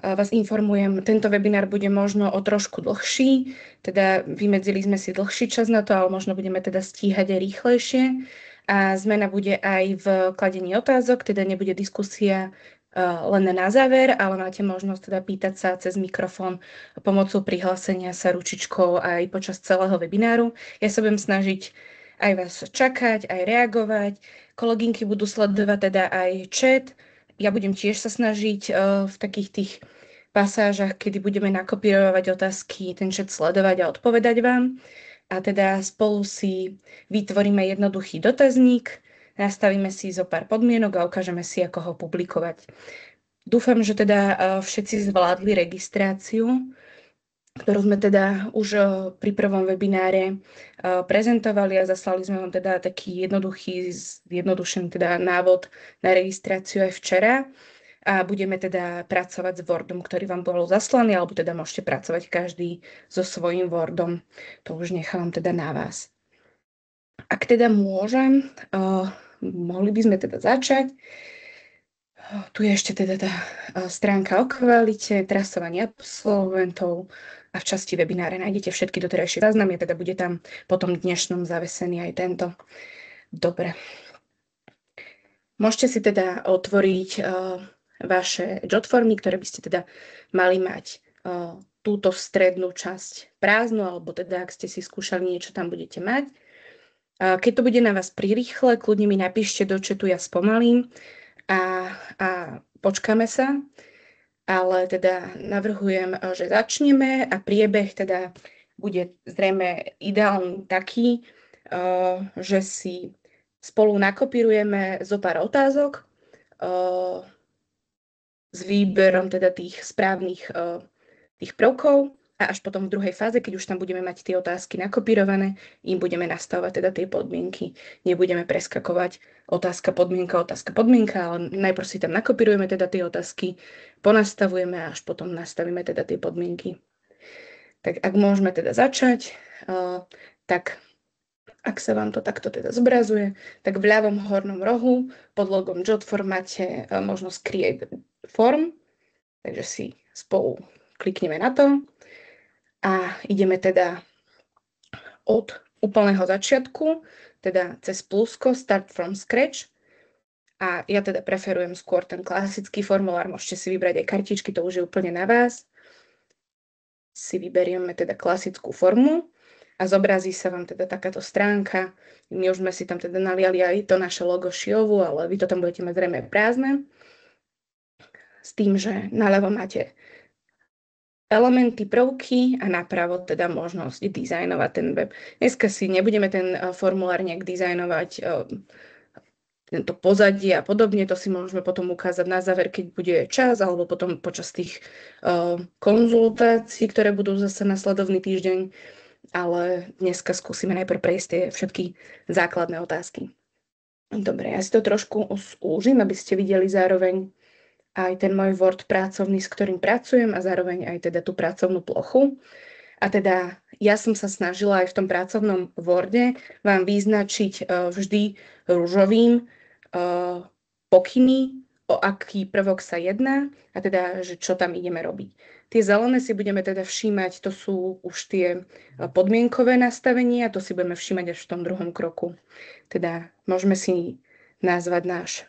vás informujem, tento webinár bude možno o trošku dlhší, teda vymedzili sme si dlhší čas na to, ale možno budeme teda stíhať aj rýchlejšie. A zmena bude aj v kladení otázok, teda nebude diskusia len na záver, ale máte možnosť teda pýtať sa cez mikrofón pomocou prihlásenia sa ručičkou aj počas celého webináru. Ja sa budem snažiť aj vás čakať, aj reagovať. Kolegynky budú sledovať teda aj chat. Ja budem tiež sa snažiť v takých tých pasážach, kedy budeme nakopírovať otázky, ten chat sledovať a odpovedať vám. A teda spolu si vytvoríme jednoduchý dotazník, nastavíme si zo pár podmienok a ukážeme si, ako ho publikovať. Dúfam, že teda všetci zvládli registráciu, ktorú sme teda už pri prvom webináre prezentovali a zaslali sme vám teda taký zjednodušený teda návod na registráciu aj včera. A budeme teda pracovať s Wordom, ktorý vám bol zaslaný, alebo teda môžete pracovať každý so svojím Wordom. To už nechávam teda na vás. Ak teda môžem, mohli by sme teda začať. Tu je ešte teda tá stránka o kvalite, trasovanie absolventov a v časti webináre nájdete všetky doterajšie záznamy, teda bude tam potom v dnešnom zavesený aj tento. Dobre. Môžete si teda otvoriť vaše jotformy, ktoré by ste teda mali mať túto strednú časť prázdnu, alebo teda ak ste si skúšali niečo, tam budete mať. Keď to bude na vás prirýchle, kľudne mi napíšte do chatu, ja spomalím a počkáme sa, ale teda navrhujem, že začneme a priebeh teda bude zrejme ideálny taký, že si spolu nakopírujeme zo pár otázok s výberom teda tých správnych tých prvkov a až potom v druhej fáze, keď už tam budeme mať tie otázky nakopírované, im budeme nastavovať teda tie podmienky. Nebudeme preskakovať otázka, podmienka, ale najprv si tam nakopírujeme teda tie otázky, ponastavujeme a až potom nastavíme teda tie podmienky. Tak ak môžeme teda začať, tak ak sa vám to takto teda zobrazuje, tak v ľavom hornom rohu pod logom Jotform máte možnosť Create Form, takže si spolu klikneme na to a ideme teda od úplného začiatku, teda cez plusko Start from Scratch. A ja teda preferujem skôr ten klasický formulár, môžete si vybrať aj kartičky, to už je úplne na vás. Si vyberieme teda klasickú formu a zobrazí sa vám teda takáto stránka. My už sme si tam teda naliali aj to naše logo Šiovu, ale vy to tam budete mať zrejme prázdne. S tým, že naľavo máte elementy, prvky a napravo teda možnosť dizajnovať ten web. Dneska si nebudeme ten formulár nejak dizajnovať, tento pozadie a podobne, to si môžeme potom ukázať na záver, keď bude čas, alebo potom počas tých konzultácií, ktoré budú zase nasledovný týždeň, ale dneska skúsime najprv prejsť tie všetky základné otázky. Dobre, ja si to trošku úžim, aby ste videli zároveň aj ten môj Word pracovný, s ktorým pracujem a zároveň aj teda tú pracovnú plochu. A teda ja som sa snažila aj v tom pracovnom Worde vám vyznačiť vždy ružovým pokyny, o aký prvok sa jedná a teda, že čo tam ideme robiť. Tie zelené si budeme teda všímať, to sú už tie podmienkové nastavenia, to si budeme všímať až v tom druhom kroku. Teda môžeme si nazvať náš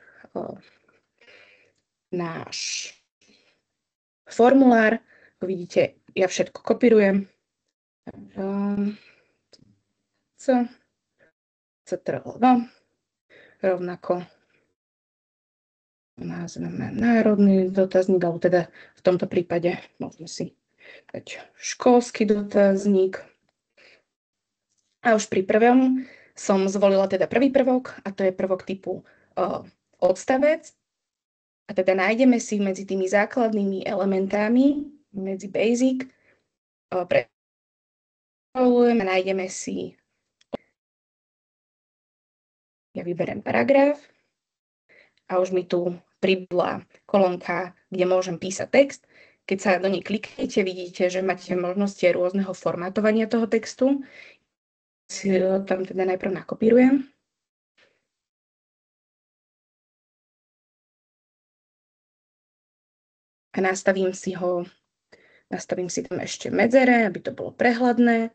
formulár. Vidíte, ja všetko kopírujem. Rovnako nazveme národný dotazník, alebo teda v tomto prípade môžeme si dať školský dotazník. A už pri prvom som zvolila teda prvý prvok, a to je prvok typu odstavec. A teda nájdeme si medzi tými základnými elementami, medzi basic, nájdeme si, ja vyberiem paragraf a už mi tu pribudla kolónka, kde môžem písať text. Keď sa do nej kliknete, vidíte, že máte možnosti rôzneho formátovania toho textu. Si tam teda najprv nakopírujem. a nastavím si tam ešte medzere, aby to bolo prehľadné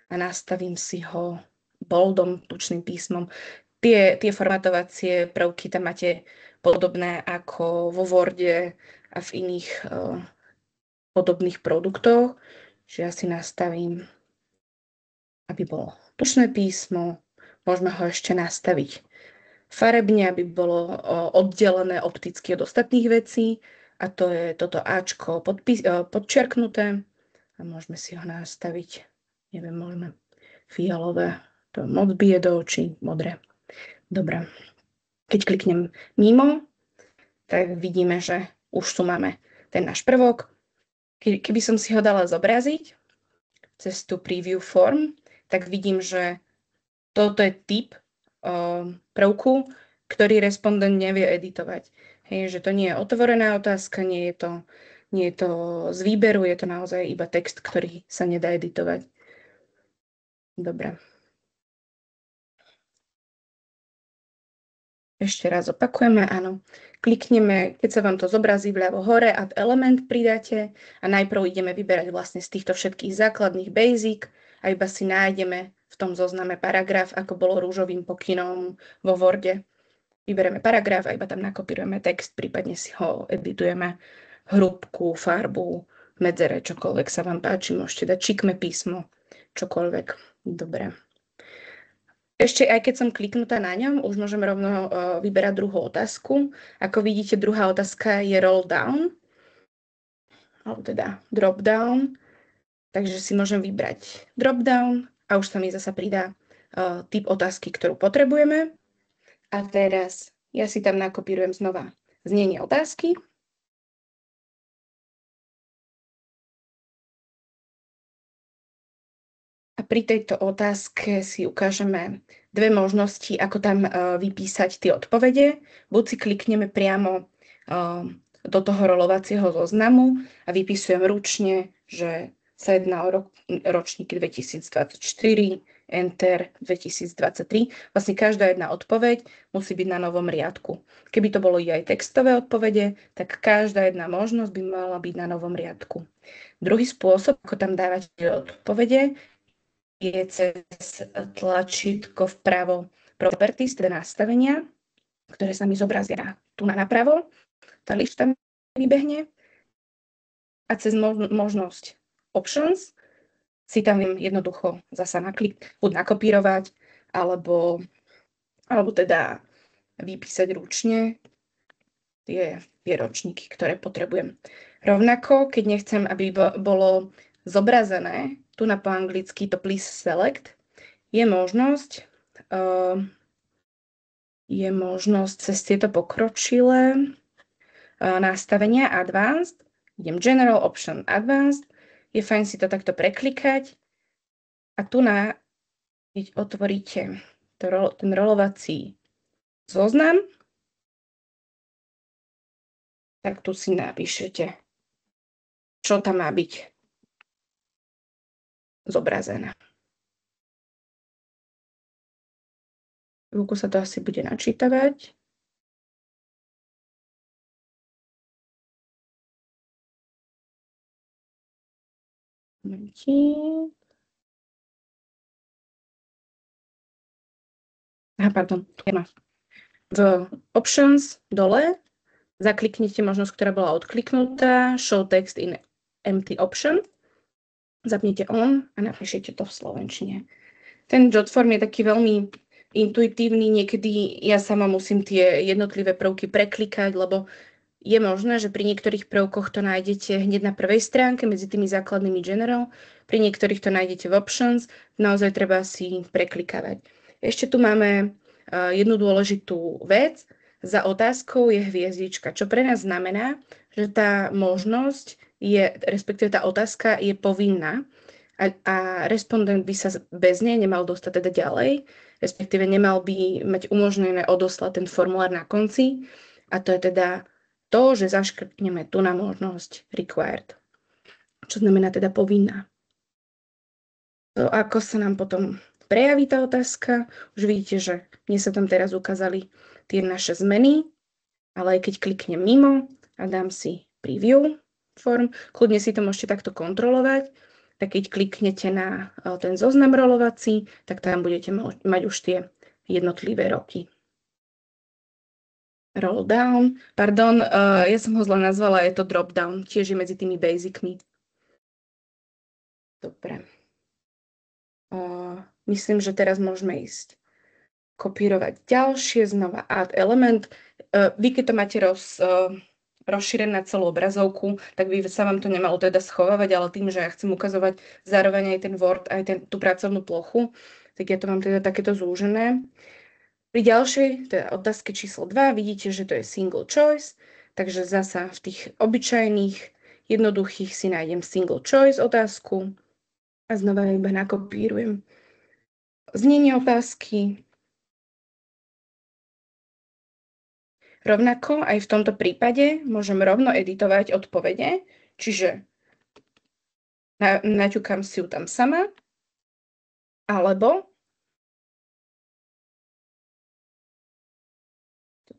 a nastavím si ho boldom, tučným písmom. Tie formatovacie prvky tam máte podobné ako vo Worde a v iných podobných produktoch. Čiže ja si nastavím, aby bolo tučné písmo. Môžeme ho ešte nastaviť farebne, aby bolo oddelené opticky od ostatných vecí. A to je toto Ačko podčiarknuté. A môžeme si ho nastaviť, neviem, môžeme fialové. To moc bije do očí, modré. Dobre. Keď kliknem mimo, tak vidíme, že už tu máme ten náš prvok. Keby som si ho dala zobraziť cez tú preview form, tak vidím, že toto je typ prvku, ktorý respondent nevie editovať. Hej, že to nie je otvorená otázka, nie je to z výberu, je to naozaj iba text, ktorý sa nedá editovať. Dobre. Ešte raz opakujeme, áno. Klikneme, keď sa vám to zobrazí vľavo hore, add element pridáte a najprv ideme vyberať vlastne z týchto všetkých základných basic a iba si nájdeme v tom zozname paragraf, ako bolo rúžovým pokynom vo Worde. Vybereme paragraf a iba tam nakopírujeme text, prípadne si ho editujeme, hrúbku, farbu, medzere, čokoľvek sa vám páči, môžete dať čikme písmo, čokoľvek. Dobre. Ešte aj keď som kliknutá na ňom, už môžem rovno vyberať druhú otázku. Ako vidíte, druhá otázka je roll down, alebo teda drop down. Takže si môžem vybrať drop down a už sa mi zasa pridá typ otázky, ktorú potrebujeme. A teraz ja si tam nakopírujem znova znenie otázky. A pri tejto otázke si ukážeme dve možnosti, ako tam vypísať tie odpovede. Buď si klikneme priamo do toho rolovacieho zoznamu a vypísujem ručne, že sa jedná o ročníky 2024, Enter 2023. Vlastne každá jedna odpoveď musí byť na novom riadku. Keby to boli aj textové odpovede, tak každá jedna možnosť by mala byť na novom riadku. Druhý spôsob, ako tam dávať odpovede, je cez tlačítko vpravo Properties, teda nastavenia, ktoré sa mi zobrazia tu napravo. Tá lišta vybehne a cez možnosť Options si tam viem jednoducho zasa buď nakopírovať, alebo teda vypísať ručne tie ročníky, ktoré potrebujem. Rovnako, keď nechcem, aby bolo zobrazené, tu na po anglicky to please select, je možnosť cez tieto pokročilé nastavenia advanced, idem general option advanced, je fajn si to takto preklikať a tu keď otvoríte ten rolovací zoznam, tak tu si napíšete, čo tam má byť zobrazené. Chvíľku sa to asi bude načítavať. Pardon. V Options dole zakliknite možnosť, ktorá bola odkliknutá, Show text in empty option. Zapnite on a napíšete to v slovenčine. Ten Jotform je taký veľmi intuitívny, niekedy ja sama musím tie jednotlivé prvky preklikať, lebo je možné, že pri niektorých prvkoch to nájdete hneď na prvej stránke medzi tými základnými general, pri niektorých to nájdete v Options, naozaj treba si preklikávať. Ešte tu máme jednu dôležitú vec, za otázkou je hviezdička, čo pre nás znamená, že tá možnosť respektíve tá otázka je povinná a respondent by sa bez nej nemal dostať teda ďalej, respektíve nemal by mať umožnené odoslať ten formulár na konci a to je teda to, že zaškrtneme tu na možnosť required, čo znamená teda povinná. To, ako sa nám potom prejaví tá otázka, už vidíte, že mne sa tam teraz ukázali tie naše zmeny, ale aj keď kliknem mimo a dám si preview, Jotform. Kľudne si to môžete takto kontrolovať. Tak keď kliknete na ten zoznam rolovací, tak tam budete mať už tie jednotlivé roky. Roll down. Pardon, ja som ho zle nazvala, je to drop down. Tiež je medzi tými basicmi. Dobre. Myslím, že teraz môžeme ísť kopírovať ďalšie, znova add element. Vy, keď to máte rozšírené na celú obrazovku, tak by sa vám to nemalo teda schovávať, ale tým, že ja chcem ukazovať zároveň aj ten Word, aj tú pracovnú plochu, tak ja to mám teda takéto zúžené. Pri ďalšej, teda otázke číslo 2, vidíte, že to je single choice, takže zasa v tých obyčajných, jednoduchých si nájdem single choice otázku a znova iba nakopírujem znenie otázky. Rovnako aj v tomto prípade môžem rovno editovať odpovede, čiže naťukám si ju tam sama, alebo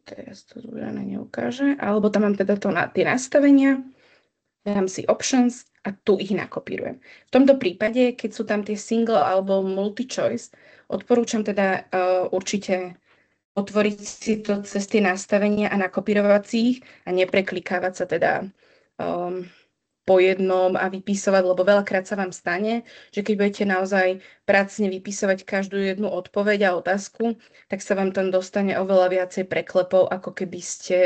teraz to zúžené neukáže, alebo tam mám teda tie nastavenia, dám si options a tu ich nakopírujem. V tomto prípade, keď sú tam tie single alebo multi-choice, odporúčam teda určite otvoriť si to cez tie nastavenia a nakopírovať si ich a nepreklikávať sa teda po jednom a vypísovať, lebo veľakrát sa vám stane, že keď budete naozaj pracne vypísovať každú jednu odpoveď a otázku, tak sa vám tam dostane oveľa viacej preklepov, ako keby ste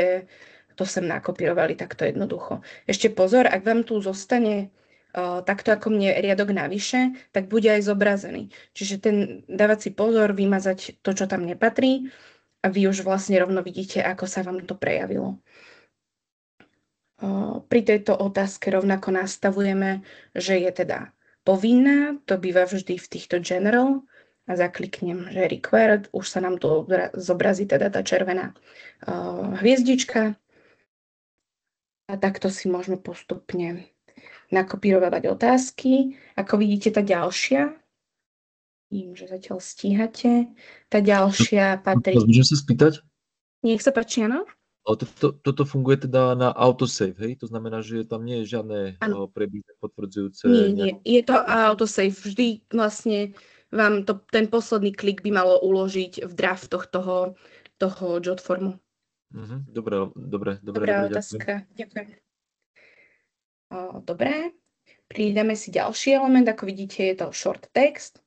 to sem nakopírovali takto jednoducho. Ešte pozor, ak vám tu zostane takto ako mne riadok navyše, tak bude aj zobrazený. Čiže dávať si pozor, vymazať to, čo tam nepatrí a vy už vlastne rovno vidíte, ako sa vám to prejavilo. Pri tejto otázke rovnako nastavujeme, že je teda povinná, to býva vždy v týchto general a zakliknem, že required, už sa nám tu zobrazí teda tá červená hviezdička a takto si môžeme postupne nakopírovať otázky. Ako vidíte, tá ďalšia, vidím, že zatiaľ stíhate, tá ďalšia patrí... Môžem sa spýtať? Nech sa páči, áno? Toto funguje teda na autosave, hej? To znamená, že tam nie je žiadne priebežné potvrdzujúce... Nie. Je to autosave. Vždy vlastne vám ten posledný klik by malo uložiť v draftoch toho Jotformu. Dobre, Dobrá otázka. Ďakujem. Dobre. Pridáme si ďalší element. Ako vidíte, je to short text.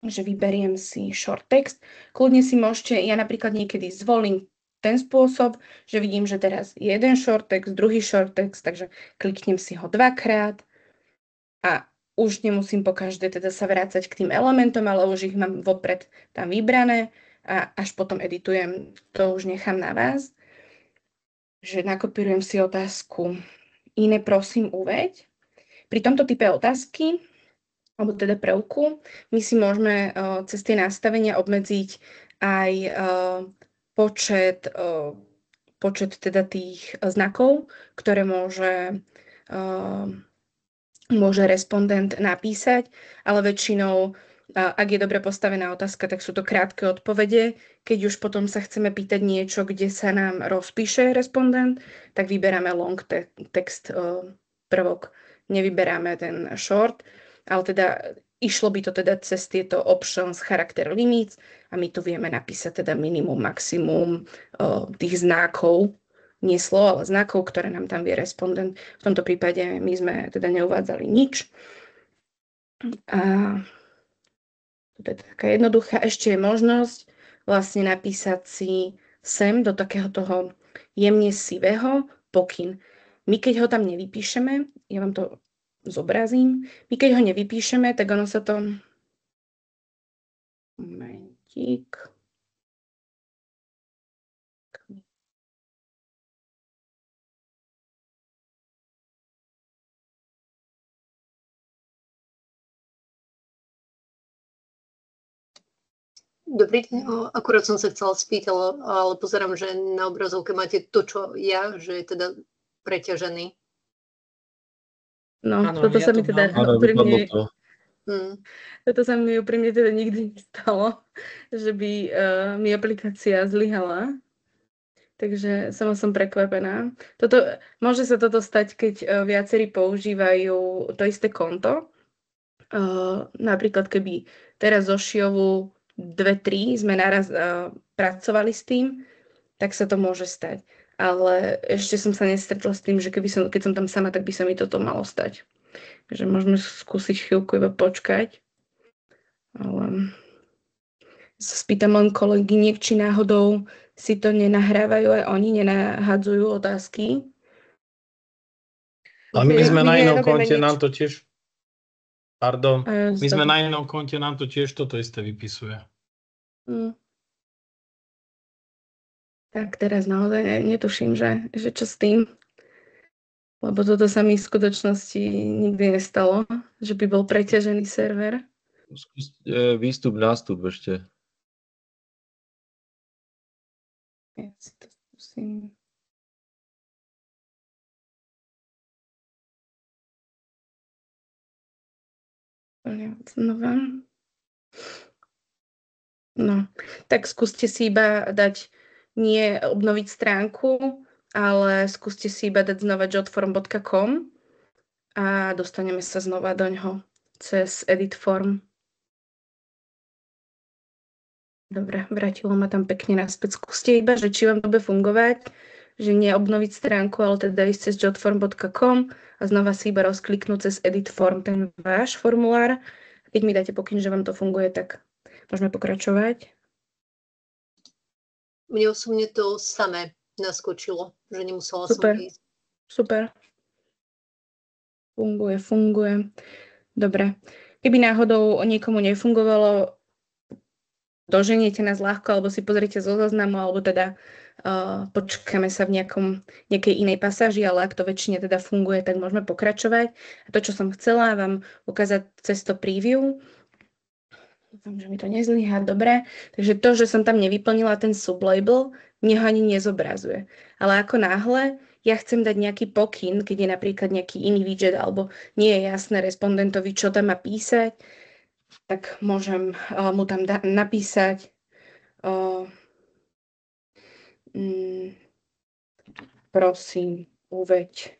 Že vyberiem si short text. Kľudne si môžete, ja napríklad niekedy zvolím ten spôsob, že vidím, že teraz jeden short text, druhý short text, takže kliknem si ho dvakrát a už nemusím po každé teda sa vrácať k tým elementom, ale už ich mám vopred tam vybrané a až potom editujem, to už nechám na vás. Že nakopírujem si otázku iné prosím uveď. Pri tomto type otázky, alebo teda prvku, my si môžeme cez tie nastavenia obmedziť aj počet teda tých znakov, ktoré môže respondent napísať, ale väčšinou, ak je dobre postavená otázka, tak sú to krátke odpovede. Keď už potom sa chceme pýtať niečo, kde sa nám rozpíše respondent, tak vyberáme long text prvok. Nevyberáme ten short, ale teda išlo by to teda cez tieto options character limits a my tu vieme napísať teda minimum, maximum tých znakov, nie slov, ale znakov, ktoré nám tam vie respondent. V tomto prípade my sme teda neuvádzali nič. A to je taká jednoduchá. Ešte je možnosť vlastne napísať si sem do takého toho jemne sivého pokyn. My keď ho tam nevypíšeme, ja vám to zobrazím, my keď ho nevypíšeme, tak ono sa to... Momentík. Dobrý deň, akurát som sa chcela spýtať, ale pozerám, že na obrazovke máte to, čo ja, že je teda preťažený. No, toto sa mi teda úprimne... Toto sa mi úprimne teda nikdy nestalo, že by mi aplikácia zlyhala. Takže som prekvapená. Môže sa toto stať, keď viacerí používajú to isté konto. Napríklad, keby teraz zo Šiovu 2-3 sme naraz pracovali s tým, tak sa to môže stať. Ale ešte som sa nestretla s tým, že keď som tam sama, tak by sa mi toto malo stať. Takže môžeme skúsiť chvíľku iba počkať. Ale sa spýtam len kolegyniek, či náhodou si to nenahrávajú aj oni, nenahadzujú otázky. Ale my sme na inom konte, nám to tiež... Pardon. My sme na inom konte, nám to tiež toto isté vypisuje. Tak teraz naozaj netuším, že čo s tým. Lebo toto sa mi v skutočnosti nikdy nestalo, že by bol preťažený server. Skús výstup, nástup ešte. Ja si to skúsim. Znova. No, tak skúste si iba dať, nie obnoviť stránku, ale skúste si iba dať znova jotform.com a dostaneme sa znova doňho cez edit form. Dobre, vrátilo ma tam pekne naspäť. Skúste iba, že či vám to bude fungovať, že nie obnoviť stránku, ale teda ísť cez jotform.com a znova si iba rozkliknúť cez edit form ten váš formulár. Keď mi dáte pokyn, že vám to funguje, tak môžeme pokračovať. Mne osobne to samé naskočilo, že nemusela som ísť. Super. Funguje. Dobre. Keby náhodou niekomu nefungovalo, doženiete nás ľahko, alebo si pozrite zo zoznamu, alebo teda počkáme sa v nejakej inej pasáži, ale ak to väčšine teda funguje, tak môžeme pokračovať. A to, čo som chcela vám ukázať cez to preview, dúfam, že mi to nezlyhá, dobre. Takže to, že som tam nevyplnila ten sublabel, mne ho ani nezobrazuje. Ale ako náhle ja chcem dať nejaký pokyn, keď je napríklad nejaký iný widget, alebo nie je jasné respondentovi, čo tam má písať, tak môžem mu tam napísať prosím, uveď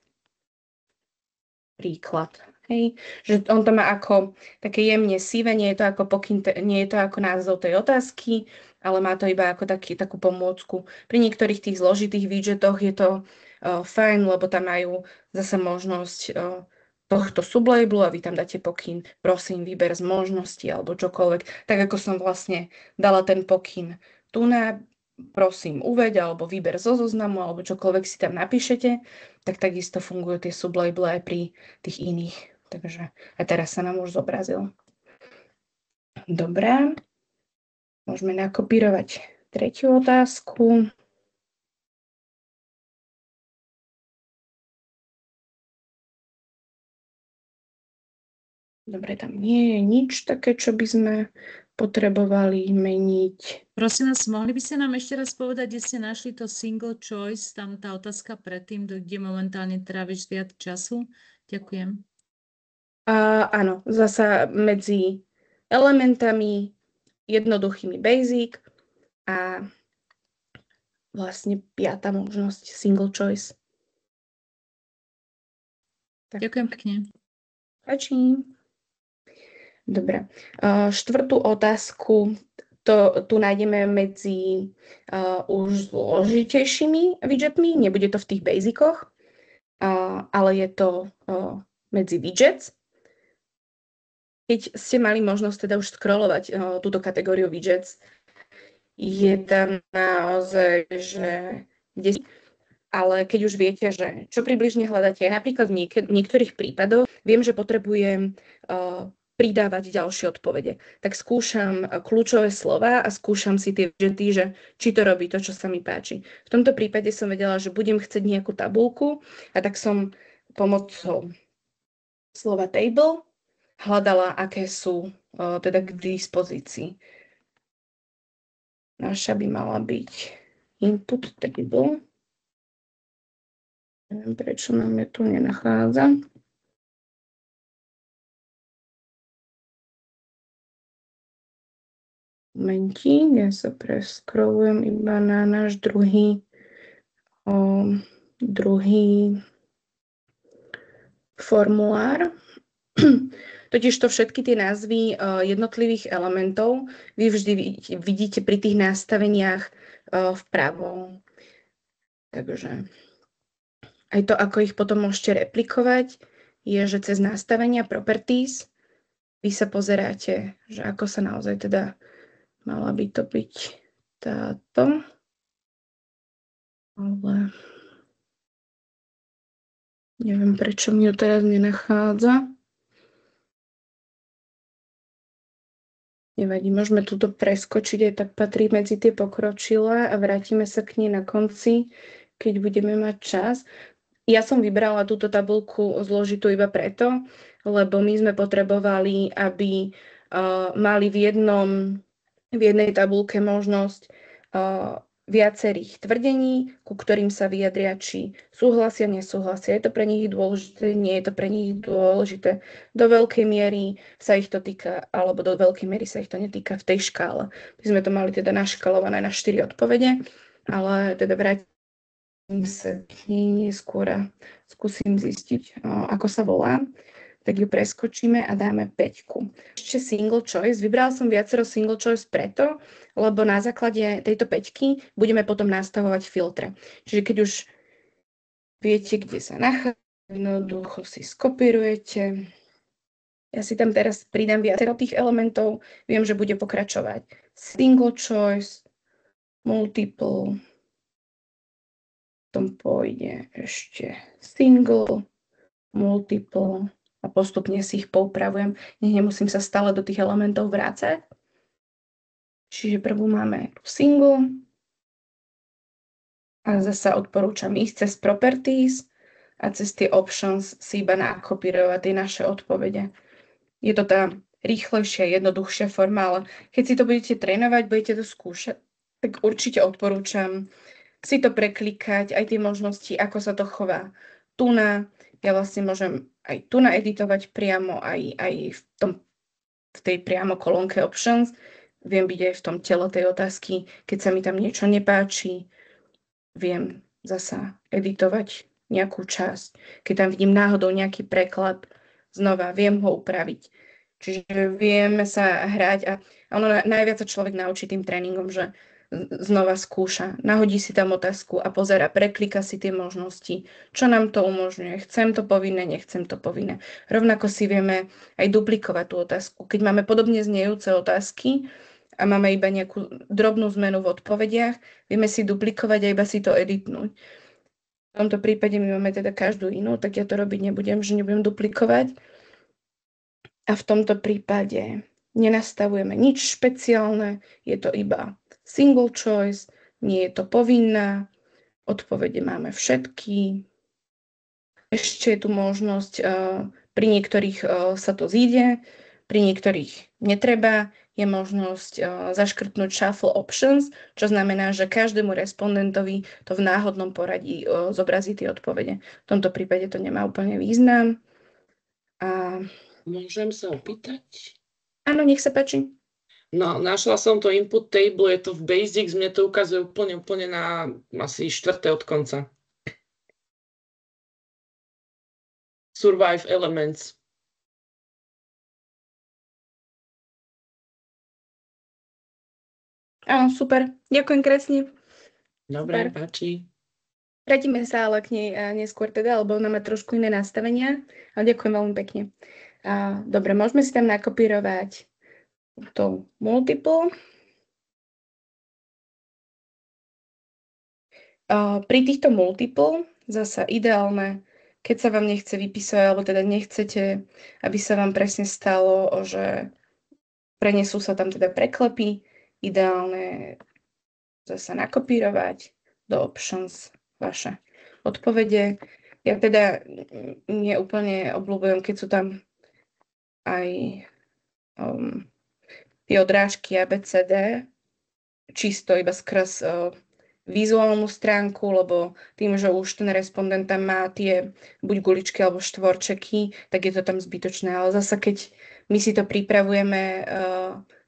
príklad. Hej? Že on to má ako také jemne sivé, nie je to ako pokyn, nie je to ako názov tej otázky, ale má to iba ako takú pomôcku. Pri niektorých tých zložitých widgetoch je to fajn, lebo tam majú zase možnosť tohto sublabelu a vy tam dáte pokyn, prosím, vyber z možností alebo čokoľvek. Tak ako som vlastne dala ten pokyn tu na prosím, uveď alebo vyber zo zoznamu alebo čokoľvek si tam napíšete, tak takisto fungujú tie sublabely aj pri tých iných. Takže a teraz sa nám už zobrazil. Dobre. Môžeme nakopírovať tretiu otázku. Dobre, tam nie je nič také, čo by sme potrebovali meniť. Prosím vás, mohli by ste nám ešte raz povedať, kde ste našli to single choice, tam tá otázka predtým, kde momentálne tráviš viac času? Ďakujem. Áno, zasa medzi elementami, jednoduchými basic a vlastne 5. možnosť single choice. Tak. Ďakujem pekne. Páči. Dobre. 4. otázku tu nájdeme medzi už zložitejšími widgetmi. Nebude to v tých basicoch, ale je to medzi widgets. Keď ste mali možnosť teda už scrollovať túto kategóriu widgets, je tam naozaj, že ale keď už viete, že čo približne hľadáte, napríklad v niektorých prípadoch viem, že potrebujem pridávať ďalšie odpovede. Tak skúšam kľúčové slova a skúšam si tie widgety, že či to robí to, čo sa mi páči. V tomto prípade som vedela, že budem chcieť nejakú tabuľku a tak som pomocou slova table hľadala, aké sú teda k dispozícii. Naša by mala byť input table. Neviem, prečo nám je tu nenachádza. Momentík, ja sa prescrollujem iba na náš druhý druhý formulár. Totižto všetky tie názvy jednotlivých elementov vy vždy vidíte pri tých nastaveniach vpravo. Takže aj to, ako ich potom môžete replikovať, je, že cez nastavenia properties vy sa pozeráte, že ako sa naozaj teda mala by to byť táto. Ale neviem, prečo mi ju teraz nenachádza. Nevadí, môžeme túto preskočiť, aj tak patrí medzi tie pokročilé a vrátime sa k nej na konci, keď budeme mať čas. Ja som vybrala túto tabuľku zložitú iba preto, lebo my sme potrebovali, aby mali v jednej tabuľke možnosť viacerých tvrdení, ku ktorým sa vyjadria, či súhlasia, nesúhlasia. Je to pre nich dôležité, nie je to pre nich dôležité. Do veľkej miery sa ich to týka, alebo do veľkej miery sa ich to netýka v tej škále. My sme to mali teda naškalované na 4 odpovede, ale teda vrátim sa k nej neskôr a skúsim zistiť, ako sa volá. Tak ju preskočíme a dáme 5. Ešte single choice. Vybrala som viacero single choice preto, lebo na základe tejto 5 budeme potom nastavovať filtre. Čiže keď už viete, kde sa nachádza, jednoducho si skopírujete. Ja si tam teraz pridám viacero tých elementov. Viem, že bude pokračovať single choice, multiple, potom pôjde ešte single, multiple a postupne si ich poupravujem. Nemusím sa stále do tých elementov vrácať. Čiže prvú máme single a zasa odporúčam ísť cez properties a cez tie options si iba nakopírovať tie naše odpovede. Je to tá rýchlejšia, jednoduchšia forma, ale keď si to budete trénovať, budete to skúšať, tak určite odporúčam si to preklikať, aj tie možnosti, ako sa to chová. Ja vlastne môžem aj tu editovať priamo, aj v tej priamo kolónke options. Viem byť aj v tom tele tej otázky, keď sa mi tam niečo nepáči. Viem zasa editovať nejakú časť. Keď tam vidím náhodou nejaký preklad, znova viem ho upraviť. Čiže vieme sa hrať a ono najviac sa človek naučí tým tréningom, že znova skúša, nahodí si tam otázku a pozera, preklika si tie možnosti, čo nám to umožňuje, chcem to povinné, nechcem to povinné. Rovnako si vieme aj duplikovať tú otázku. Keď máme podobne znejúce otázky a máme iba nejakú drobnú zmenu v odpovediach, vieme si duplikovať a iba si to editnúť. V tomto prípade my máme teda každú inú, tak ja to robiť nebudem, že nebudem duplikovať. A v tomto prípade nenastavujeme nič špeciálne, je to iba single choice, nie je to povinná, odpovede máme všetky. Ešte je tu možnosť, pri niektorých sa to zíde, pri niektorých netreba, je možnosť zaškrtnúť shuffle options, čo znamená, že každému respondentovi to v náhodnom poradí zobrazí tie odpovede. V tomto prípade to nemá úplne význam. Môžem sa opýtať? Áno, nech sa páči. No, našla som to input table, je to v Basics, mne to ukazuje úplne na asi 4. od konca. Survive elements. Áno, super. Ďakujem krásne. Dobre, páči. Vrátime sa ale k nej neskôr teda, lebo ona má trošku iné nastavenia. Ale ďakujem veľmi pekne. Dobre, môžeme si tam nakopírovať to multiple. Pri týchto multiple zasa ideálne, keď sa vám nechce vypísať, alebo teda nechcete, aby sa vám presne stalo, že prenesú sa tam teda preklepy, ideálne zasa nakopírovať do options vaše odpovede. Ja teda neúplne obľúbujem, keď sú tam aj tie odrážky ABCD, čisto iba skrz vizuálnu stránku, lebo tým, že už ten respondent tam má tie buď guličky alebo štvorčeky, tak je to tam zbytočné. Ale zasa keď my si to pripravujeme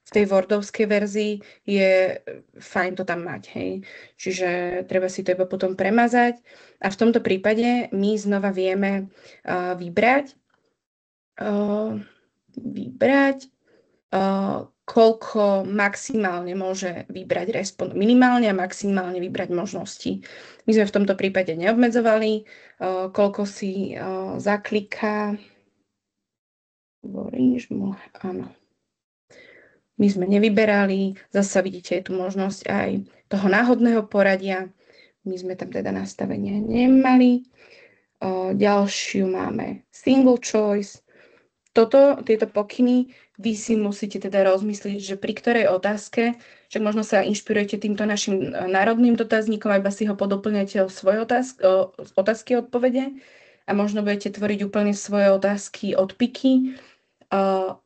v tej Wordovskej verzii je fajn to tam mať, hej. Čiže treba si to iba potom premazať. A v tomto prípade my znova vieme vybrať, koľko maximálne môže vybrať minimálne a maximálne vybrať možností. My sme v tomto prípade neobmedzovali, koľko si zakliká. Áno. My sme nevyberali, zasa vidíte, je tu možnosť aj toho náhodného poradia. My sme tam teda nastavenie nemali. Ďalšiu máme single choice. Tieto pokyny vy si musíte teda rozmyslieť, že pri ktorej otázke, že možno sa inšpirujete týmto našim národným dotazníkom, iba si ho podoplňate o svoje otázky a odpovede a možno budete tvoriť úplne svoje otázky od piky.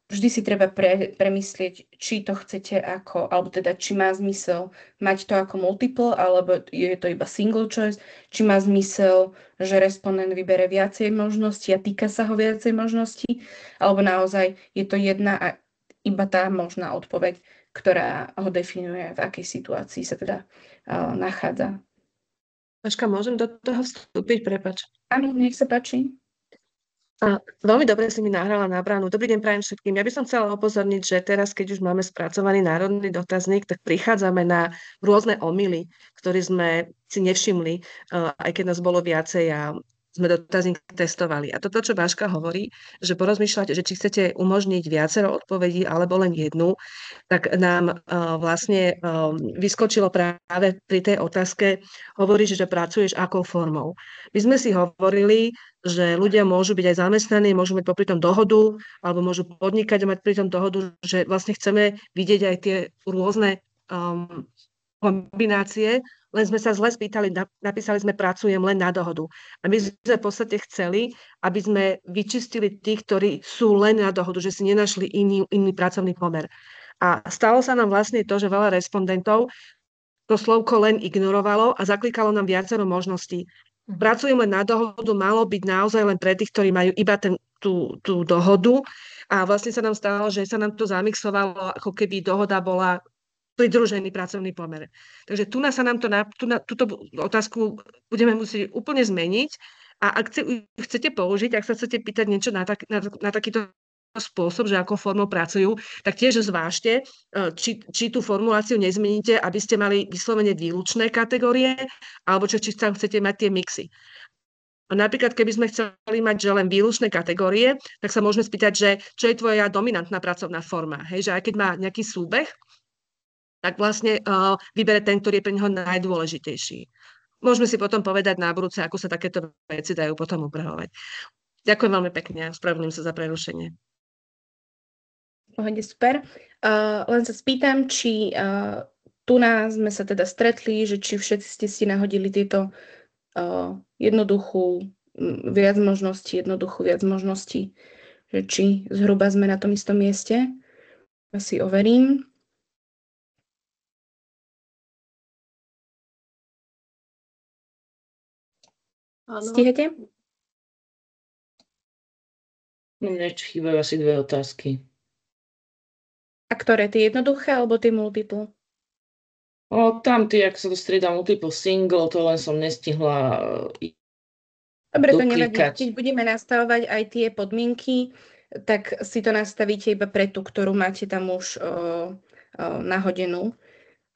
Vždy si treba premyslieť, či to chcete alebo teda či má zmysel mať to ako multiple, alebo je to iba single choice, či má zmysel, že respondent vybere viacej možností a týka sa ho viacej možností, alebo naozaj je to jedna a iba tá možná odpoveď, ktorá ho definuje, v akej situácii sa teda nachádza. Aška, môžem do toho vstúpiť? Prepáč. Áno, nech sa páči. Veľmi dobre si mi nahrala na bránu. Dobrý deň prajem všetkým. Ja by som chcela upozorniť, že teraz, keď už máme spracovaný národný dotazník, tak prichádzame na rôzne omyly, ktoré sme si nevšimli, aj keď nás bolo viacej a sme dotazník testovali. A toto, čo Váška hovorí, že porozmýšľať, že či chcete umožniť viacero odpovedí alebo len jednu, tak nám vlastne vyskočilo práve pri tej otázke, hovoríš, že pracuješ akou formou. My sme si hovorili, že ľudia môžu byť aj zamestnaní, môžu mať popri tom dohodu, alebo môžu podnikať a mať pri tom dohodu, že vlastne chceme vidieť aj tie rôzne kombinácie, len sme sa zle spýtali, napísali sme pracujem len na dohodu. A my sme v podstate chceli, aby sme vyčistili tých, ktorí sú len na dohodu, že si nenašli iný pracovný pomer. A stalo sa nám vlastne to, že veľa respondentov to slovko len ignorovalo a zaklikalo nám viacero možností. Pracujem len na dohodu malo byť naozaj len pre tých, ktorí majú iba tú dohodu. A vlastne sa nám stalo, že sa nám to zamixovalo, ako keby dohoda bola pridružený pracovný pomer. Takže tu sa nám túto otázku budeme musieť úplne zmeniť a ak chcete použiť, ak sa chcete pýtať niečo na takýto spôsob, že akou formou pracujú, tak tiež zvážte, či tú formuláciu nezmeníte, aby ste mali vyslovene výlučné kategórie, alebo či tam chcete mať tie mixy. A napríklad, keby sme chceli mať že len výlučné kategórie, tak sa môžeme spýtať, že čo je tvoja dominantná pracovná forma. Hej, že aj keď má nejaký súbeh, tak vlastne vybere ten, ktorý je pre neho najdôležitejší. Môžeme si potom povedať na budúce, ako sa takéto veci dajú potom upravovať. Ďakujem veľmi pekne a spravedlňujem sa za prerušenie. Pohode, super. Len sa spýtam, či tu sme sa teda stretli, že či všetci ste si nahodili tieto jednoduchú viac možností, že či zhruba sme na tom istom mieste. Ja si overím. Stíhate? Mne chýbajú asi 2 otázky. A ktoré? Tie jednoduché alebo tie multiple? Tam tie, ak sa to strieda multiple single, to len som nestihla Dobre, to nevadí. Keď budeme nastavovať aj tie podmienky, tak si to nastavíte iba pre tú, ktorú máte tam už nahodenú.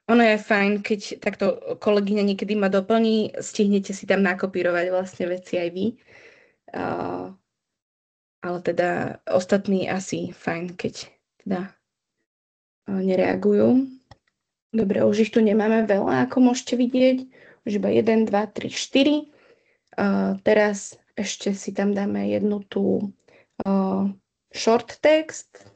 Ono je fajn, keď takto kolegyňa niekedy ma doplní, stihnete si tam nakopírovať vlastne veci aj vy. Ale teda ostatní asi fajn, keď teda nereagujú. Dobre, už ich tu nemáme veľa, ako môžete vidieť. Už iba 1, 2, 3, 4. Teraz ešte si tam dáme jednu tú short text.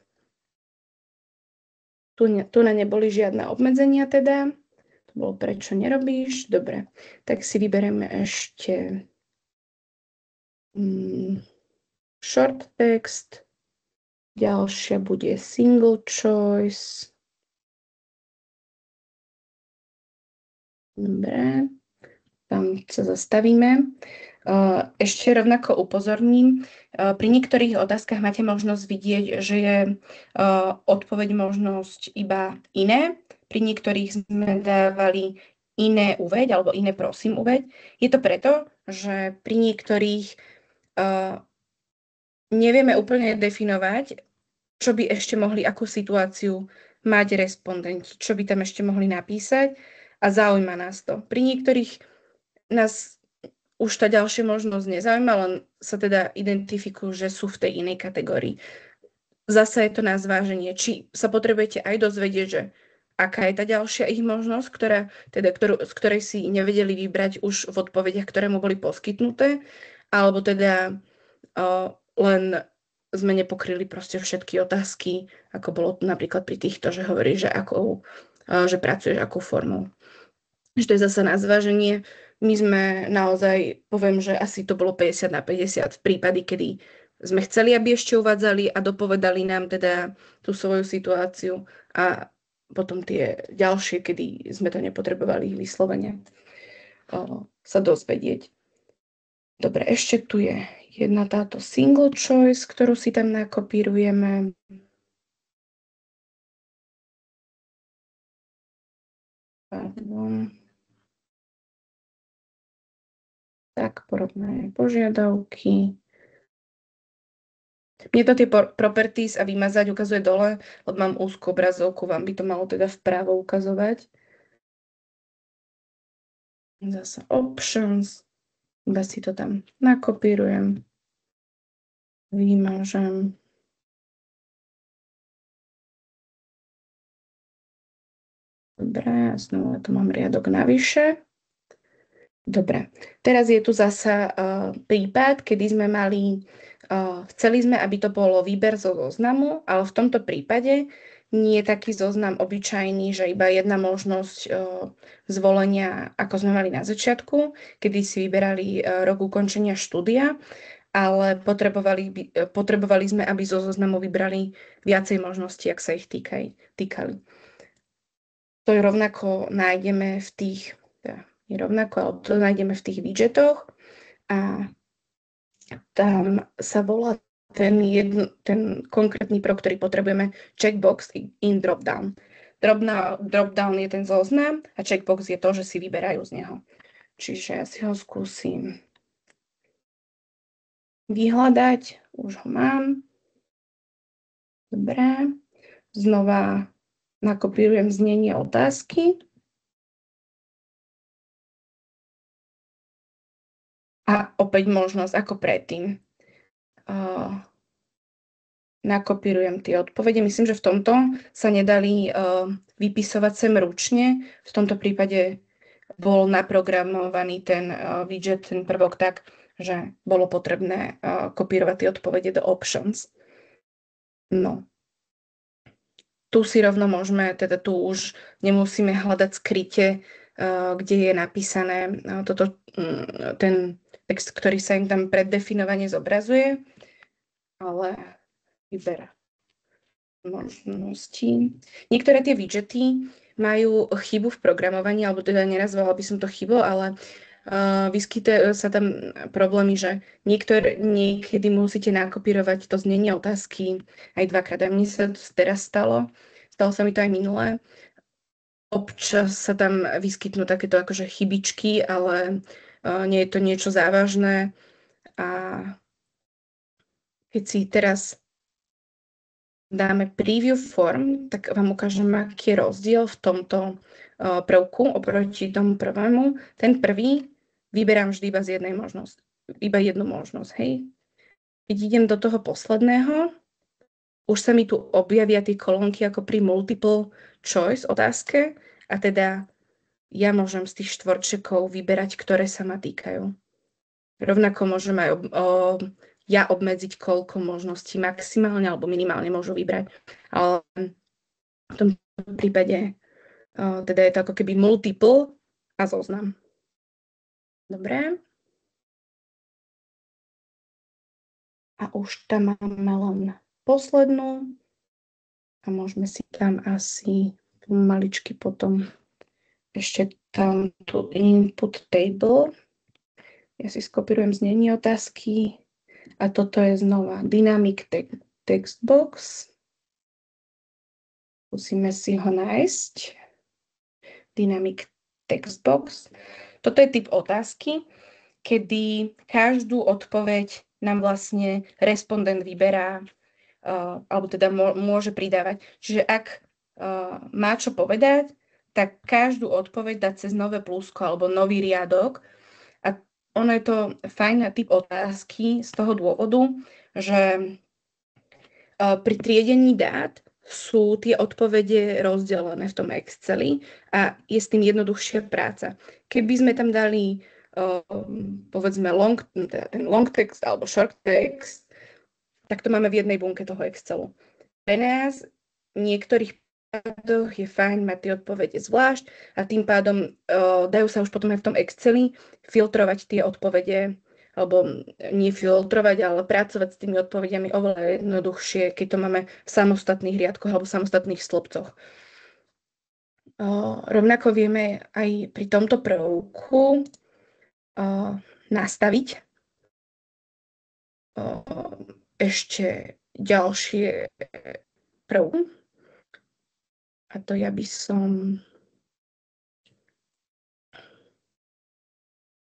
Tu na neboli žiadne obmedzenia teda. To bolo prečo nerobíš. Dobre, tak si vyberieme ešte short text. Ďalšia bude single choice. Dobre, tam sa zastavíme. Ešte rovnako upozorním, pri niektorých otázkach máte možnosť vidieť, že je odpoveď možnosť iba iné. Pri niektorých sme dávali iné uveď alebo iné prosím uveď. Je to preto, že pri niektorých nevieme úplne definovať, čo by ešte mohli, akú situáciu mať respondenti, čo by tam ešte mohli napísať a zaujíma nás to. Pri niektorých nás už tá ďalšia možnosť nezaujíma, len sa teda identifikujú, že sú v tej inej kategórii. Zasa je to na zváženie, či sa potrebujete aj dozvedieť, že aká je tá ďalšia ich možnosť, z ktorej si nevedeli vybrať už v odpovediach, ktoré mu boli poskytnuté, alebo teda len sme nepokryli proste všetky otázky, ako bolo napríklad pri týchto, že hovorí, že pracuješ akou formou. Že to je zasa na zváženie. My sme naozaj, poviem, že asi to bolo 50/50 prípady, kedy sme chceli, aby ešte uvádzali a dopovedali nám teda tú svoju situáciu a potom tie ďalšie, kedy sme to nepotrebovali vyslovene sa dozvedieť. Dobre, ešte tu je jedna táto single choice, ktorú si tam nakopírujeme. Tak, podobné požiadavky. Mne to tie properties a vymazať ukazuje dole, lebo mám úzkú obrazovku, vám by to malo teda vpravo ukazovať. Zase options, iba si to tam nakopírujem, vymažem. Dobre, znova tu mám riadok navyše. Dobre, teraz je tu zasa prípad, kedy sme mali, chceli sme, aby to bolo výber zo zoznamu, ale v tomto prípade nie je taký zoznam obyčajný, že iba jedna možnosť zvolenia, ako sme mali na začiatku, kedy si vyberali rok ukončenia štúdia, ale potrebovali sme, aby zo zoznamu vybrali viacej možností, ak sa ich týkali. To rovnako nájdeme v tých... ale to nájdeme v tých widgetoch a tam sa volá ten konkrétny prvok, ktorý potrebujeme, checkbox in dropdown. Dropdown je ten zoznam a checkbox je to, že si vyberajú z neho. Čiže ja si ho skúsim vyhľadať. Už ho mám. Dobre. Znova nakopírujem znenie otázky. A opäť možnosť ako predtým. Nakopírujem tie odpovede. Myslím, že v tomto sa nedali vypisovať sem ručne. V tomto prípade bol naprogramovaný ten widget, ten prvok tak, že bolo potrebné kopírovať tie odpovede do options. No. Tu si rovno môžeme, teda tu už nemusíme hľadať skryte, kde je napísané ten text, ktorý sa im tam preddefinovane zobrazuje, ale vyber možností. Niektoré tie widgety majú chybu v programovaní, alebo teda nenazvala by som to chybou, ale vyskytujú sa tam problémy, že niekedy musíte nakopírovať to znenie otázky aj dvakrát. A mne sa to teraz stalo sa mi to aj minulé. Občas sa tam vyskytnú takéto akože chybičky, ale nie je to niečo závažné. A keď si teraz dáme preview form, tak vám ukážem, aký je rozdiel v tomto prvku oproti tomu prvému. Ten prvý vyberám vždy iba jednu možnosť. Hej. Keď idem do toho posledného, už sa mi tu objavia tie kolónky ako pri multiple choice otázke a teda ja môžem z tých štvorčekov vyberať, ktoré sa ma týkajú. Rovnako môžem aj ja obmedziť, koľko možností maximálne alebo minimálne môžu vybrať. Ale v tom prípade teda je to ako keby multiple a zoznam. Dobre. A už tam máme len poslednú a môžeme si tam asi maličky potom ešte tam tu input table Ja si skopírujem znenie otázky a toto je znova Dynamic Text Box. Musíme si ho nájsť. Dynamic Text Box. Toto je typ otázky, kedy každú odpoveď nám vlastne respondent vyberá, alebo teda môže pridávať. Čiže ak má čo povedať, tak každú odpoveď dá cez nové plusko alebo nový riadok. A ono je to fajn typ otázky z toho dôvodu, že pri triedení dát sú tie odpovede rozdelené v tom Exceli a je s tým jednoduchšia práca. Keby sme tam dali povedzme ten long text alebo short text, tak to máme v jednej bunke toho Excelu. Pre nás v niektorých prípadoch je fajn mať tie odpovede zvlášť a tým pádom dajú sa už potom aj v tom Exceli filtrovať tie odpovede, alebo nie filtrovať, ale pracovať s tými odpovediami oveľa jednoduchšie, keď to máme v samostatných riadkoch alebo samostatných stĺpcoch. Rovnako vieme aj pri tomto prvku nastaviť ešte ďalšie prvky. A to ja by som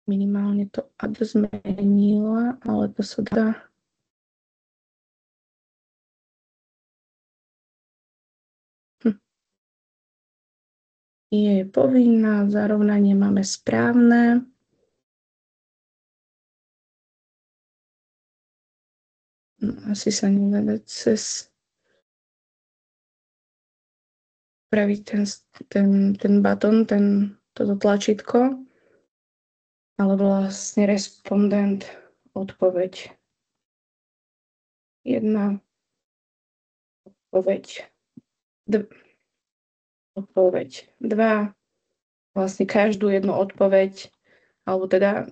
minimálne to zmenila, ale to sa dá. Je povinná, zarovnanie máme správne. Asi sa nedá dať cez spraviť ten button, toto tlačítko, ale vlastne respondent odpoveď 1, odpoveď 2, vlastne každú jednu odpoveď alebo teda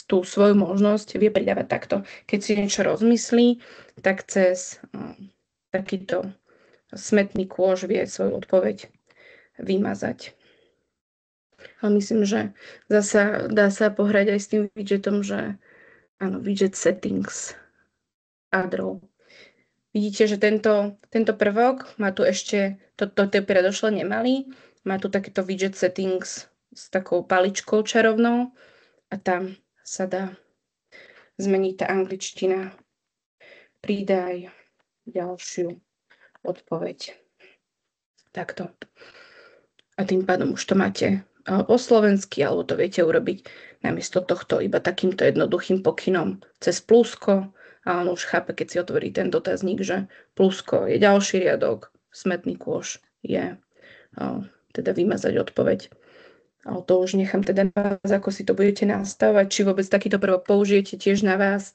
tú svoju možnosť vie pridávať takto. Keď si niečo rozmyslí, tak cez takýto smetný kôž vie svoju odpoveď vymazať. Ale myslím, že zasa dá sa pohrať aj s tým widgetom, že áno, widget settings add row. Vidíte, že tento prvok má tu ešte, toto tie predošle nemali, má tu takýto widget settings s takou paličkou čarovnou a tam sa dá zmeniť tá angličtina. Pridaj ďalšiu odpoveď. Takto. A tým pádom už to máte po slovensky, alebo to viete urobiť namiesto tohto iba takýmto jednoduchým pokynom cez plusko. A on už chápe, keď si otvorí ten dotazník, že plusko je ďalší riadok, smetný kôž je teda vymazať odpoveď. Ale to už nechám teda na vás, ako si to budete nastavať, či vôbec takýto prvok použijete tiež na vás.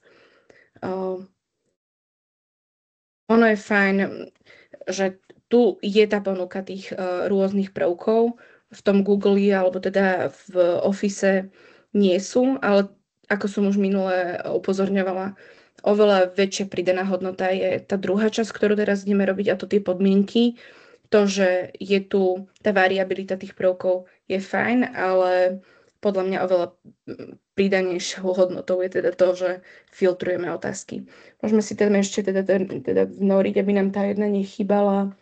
Ono je fajn, že tu je tá ponuka tých rôznych prvkov. V tom Google alebo teda v Office nie sú, ale ako som už minule upozorňovala, oveľa väčšia pridaná hodnota je tá druhá časť, ktorú teraz ideme robiť, a to tie podmienky. To, že je tu tá variabilita tých prvkov, je fajn, ale podľa mňa oveľa pridanejšou hodnotou je teda to, že filtrujeme otázky. Môžeme si tam ešte teda vnoriť, aby nám tá jedna nechybala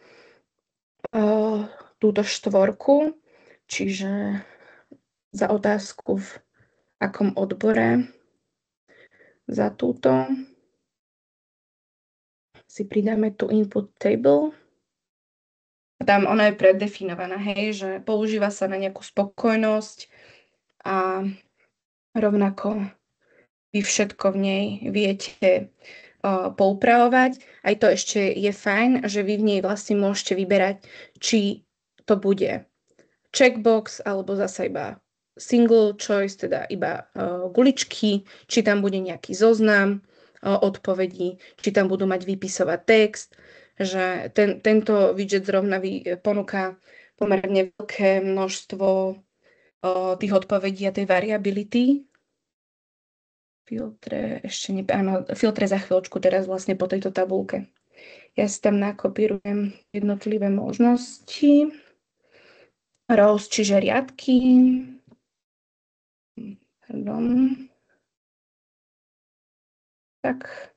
túto štvorku, čiže za otázku v akom odbore, za túto si pridáme tu input table. Tam ona je predefinovaná, hej, že používa sa na nejakú spokojnosť a rovnako vy všetko v nej viete poupravovať. Aj to ešte je fajn, že vy v nej vlastne môžete vyberať, či to bude checkbox alebo zasa iba single choice, teda iba guličky, či tam bude nejaký zoznam odpovedí, či tam budú mať vypisovať text, že tento widget zrovna ponúka pomerne veľké množstvo tých odpovedí a tej variability. Filtre za chvíľočku teraz vlastne po tejto tabulke. Ja si tam nakopírujem jednotlivé možnosti. Rows, čiže riadky. Pardon. Tak.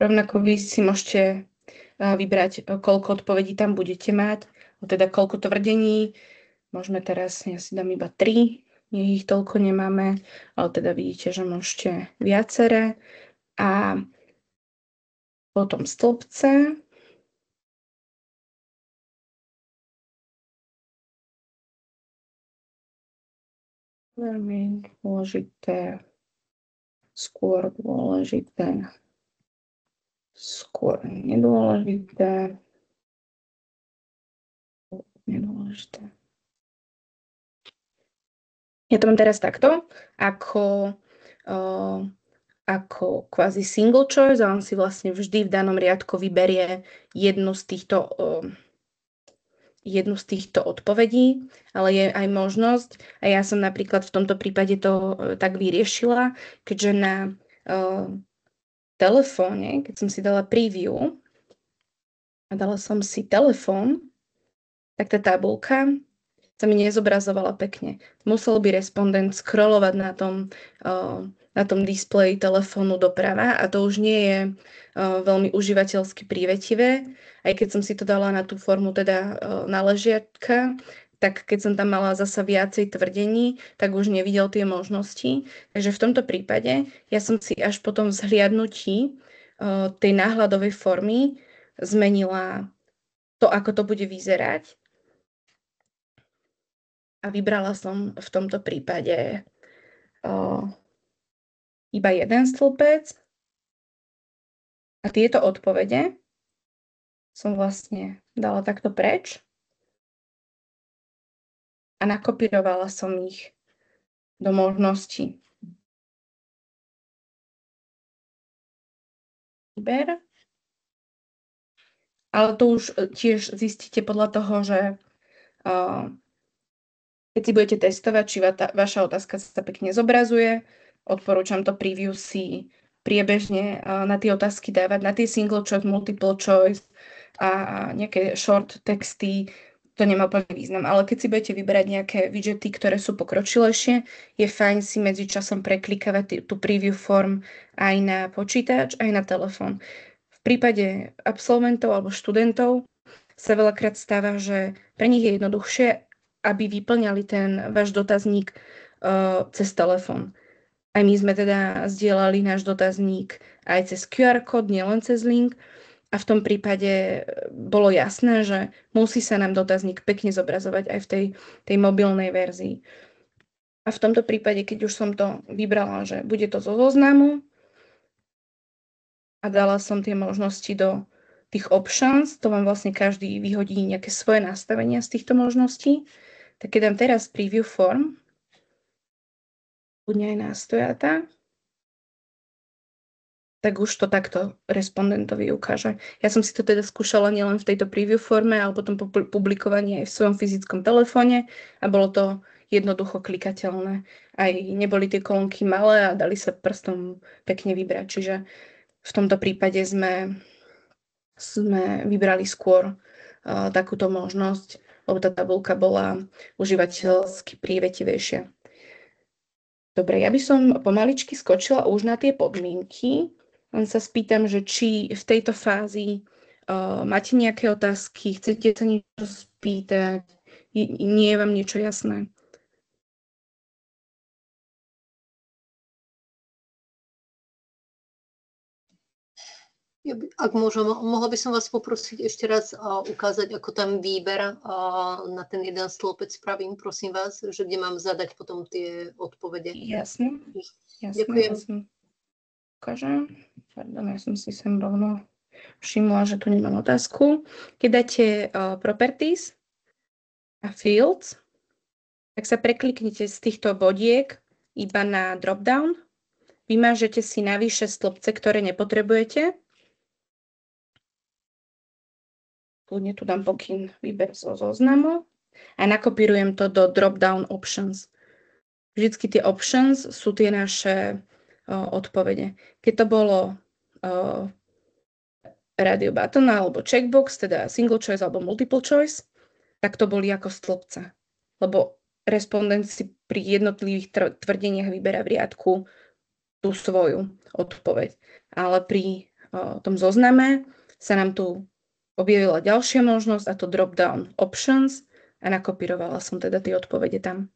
Rovnako vy si môžete vybrať, koľko odpovedí tam budete mať, teda koľko tvrdení. Môžeme teraz, ja si dám iba 3, ich toľko nemáme, ale teda vidíte, že môžete viaceré. A potom stĺpce. Veľmi dôležité, skôr dôležité, skôr nedôležité, nedôležité. Ja to mám teraz takto, ako kvázi single choice, a on si vlastne vždy v danom riadku vyberie jednu z týchto odpovedí, ale je aj možnosť, a ja som napríklad v tomto prípade to tak vyriešila, keďže na telefóne, keď som si dala preview a dala som si telefón, tak tá tabuľka sa mi nezobrazovala pekne. Musel by respondent scrollovať na tom displeji telefónu doprava a to už nie je veľmi užívateľsky prívetivé. Aj keď som si to dala na tú formu teda na ležiatka, tak keď som tam mala zasa viacej tvrdení, tak už nevidel tie možnosti. Takže v tomto prípade ja som si až po tom vzhliadnutí tej náhľadovej formy zmenila to, ako to bude vyzerať. A vybrala som v tomto prípade iba jeden stĺpec. A tieto odpovede som vlastne dala takto preč. A nakopírovala som ich do možností. Výber. Ale to už tiež zistíte podľa toho, že keď si budete testovať, či vaša otázka sa pekne zobrazuje, odporúčam to preview si priebežne na tie otázky dávať, na tie single choice, multiple choice a nejaké short texty, to nemá úplne význam. Ale keď si budete vyberať nejaké widgety, ktoré sú pokročilejšie, je fajn si medzičasom preklikávať tú preview form aj na počítač, aj na telefón. V prípade absolventov alebo študentov sa veľakrát stáva, že pre nich je jednoduchšie, aby vyplňali ten váš dotazník cez telefón. Aj my sme teda zdieľali náš dotazník aj cez QR kód, nielen cez link. A v tom prípade bolo jasné, že musí sa nám dotazník pekne zobrazovať aj v tej mobilnej verzii. A v tomto prípade, keď už som to vybrala, že bude to zo zoznamu a dala som tie možnosti do tých options, to vám vlastne každý vyhodí nejaké svoje nastavenia z týchto možností, tak keď dám teraz preview form, bude aj nástojatá, tak už to takto respondentovi ukáže. Ja som si to teda skúšala nielen v tejto preview forme, ale potom po publikovaní aj v svojom fyzickom telefóne a bolo to jednoducho klikateľné. Aj neboli tie kolónky malé a dali sa prstom pekne vybrať. Čiže v tomto prípade sme vybrali skôr takúto možnosť, lebo tá tabuľka bola užívateľsky prívetivejšia. Dobre, ja by som pomaličky skočila už na tie podmienky. Len sa spýtam, že či v tejto fázi máte nejaké otázky, chcete sa niečo spýtať, nie je vám niečo jasné? Ak môžem, mohla by som vás poprosiť ešte raz ukázať, ako tam výber na ten jeden stĺpec spravím, prosím vás, že kde mám zadať potom tie odpovede. Jasne. Ďakujem. Jasne. Ukážem. Pardon, ja som si sem rovno všimla, že tu nemám otázku. Keď dáte properties a fields, tak sa prekliknite z týchto bodiek iba na dropdown. Vymážete si navyše stĺpce, ktoré nepotrebujete. Kľudne tu dám pokyn výber zo zoznamu a nakopírujem to do drop-down options. Vždycky tie options sú tie naše odpovede. Keď to bolo radio button alebo checkbox, teda single choice alebo multiple choice, tak to boli ako stĺpce. Lebo respondent si pri jednotlivých tvrdeniach vyberá v riadku tú svoju odpoveď. Ale pri tom zozname sa nám tu objavila ďalšia možnosť, a to drop down options, a nakopírovala som teda tie odpovede tam.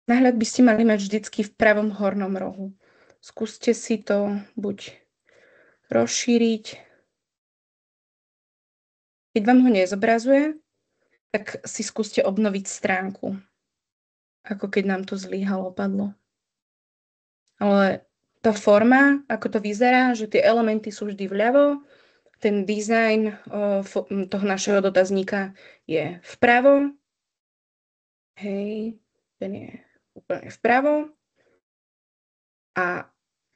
Náhľad by ste mali mať vždycky v pravom hornom rohu. Skúste si to buď rozšíriť. Keď vám ho nezobrazuje, tak si skúste obnoviť stránku. Ako keď nám to zlyhalo, padlo. Ale tá forma, ako to vyzerá, že tie elementy sú vždy vľavo, ten dizajn toho našeho dotazníka je vpravo. Hej, ten je úplne vpravo. A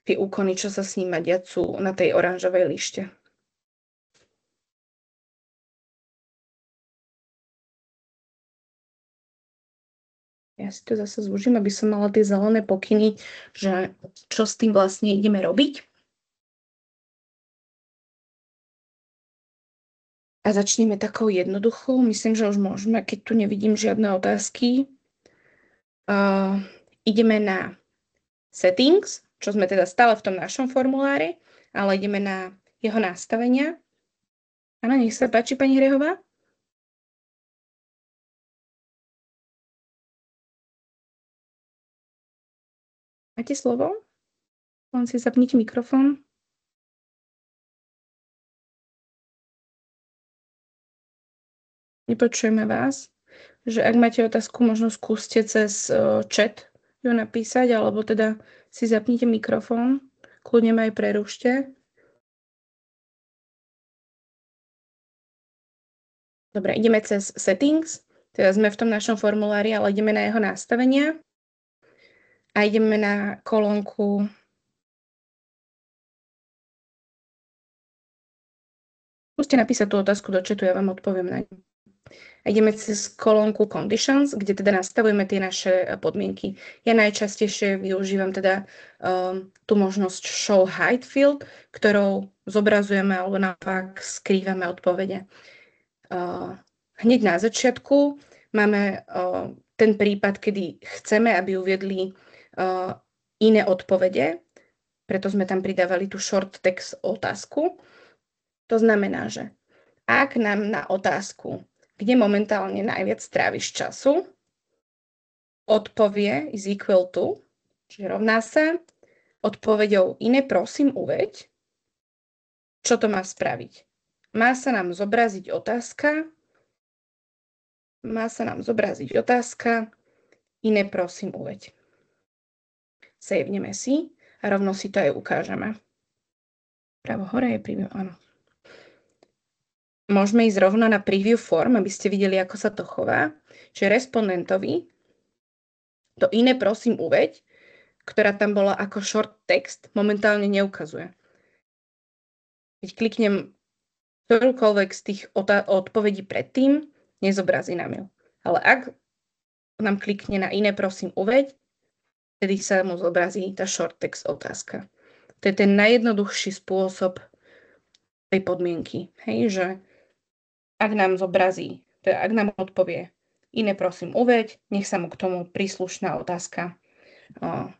tie úkony, čo sa snímať, sú na tej oranžovej lište. Ja si to zase zúžim, aby som mala tie zelené pokyny, že čo s tým vlastne ideme robiť. A začneme takou jednoduchou. Myslím, že už môžeme, keď tu nevidím žiadne otázky. Ideme na settings, čo sme teda stále v tom našom formulári, ale ideme na jeho nastavenia. Áno, nech sa páči, pani Hrehová. Máte slovo? Len si zapnite mikrofón. Nepočujeme vás. Že ak máte otázku, možno skúste cez chat ju napísať, alebo teda si zapnite mikrofón. Kľudne ma aj prerušte. Dobre, ideme cez settings. Teda sme v tom našom formulári, ale ideme na jeho nastavenia. A ideme na kolónku skúste napísať tú otázku do chatu, ja vám odpoviem na ňu. A ideme cez kolónku conditions, kde teda nastavujeme tie naše podmienky. Ja najčastejšie využívam teda tú možnosť show hide field, ktorou zobrazujeme alebo naopak skrývame odpovede. Hneď na začiatku máme ten prípad, kedy chceme, aby uviedli iné odpovede, preto sme tam pridávali tú short text otázku. To znamená, že ak nám na otázku, kde momentálne najviac tráviš času, odpovie is equal to, čiže rovná sa, odpoveďou iné prosím uveď, čo to má spraviť. Má sa nám zobraziť otázka, iné prosím uveď. Saveneme si a rovno si to aj ukážeme. Pravo hore je preview, áno. Môžeme ísť rovno na preview form, aby ste videli, ako sa to chová. Čiže respondentovi to iné prosím uveď, ktorá tam bola ako short text, momentálne neukazuje. Keď kliknem ktorúkoľvek z tých odpovedí predtým, nezobrazí nám ju. Ale ak nám klikne na iné prosím uveď, vtedy sa mu zobrazí tá short text otázka. To je ten najjednoduchší spôsob tej podmienky. Hej, že ak nám zobrazí, teda ak nám odpovie iné prosím uveď, nech sa mu k tomu príslušná otázka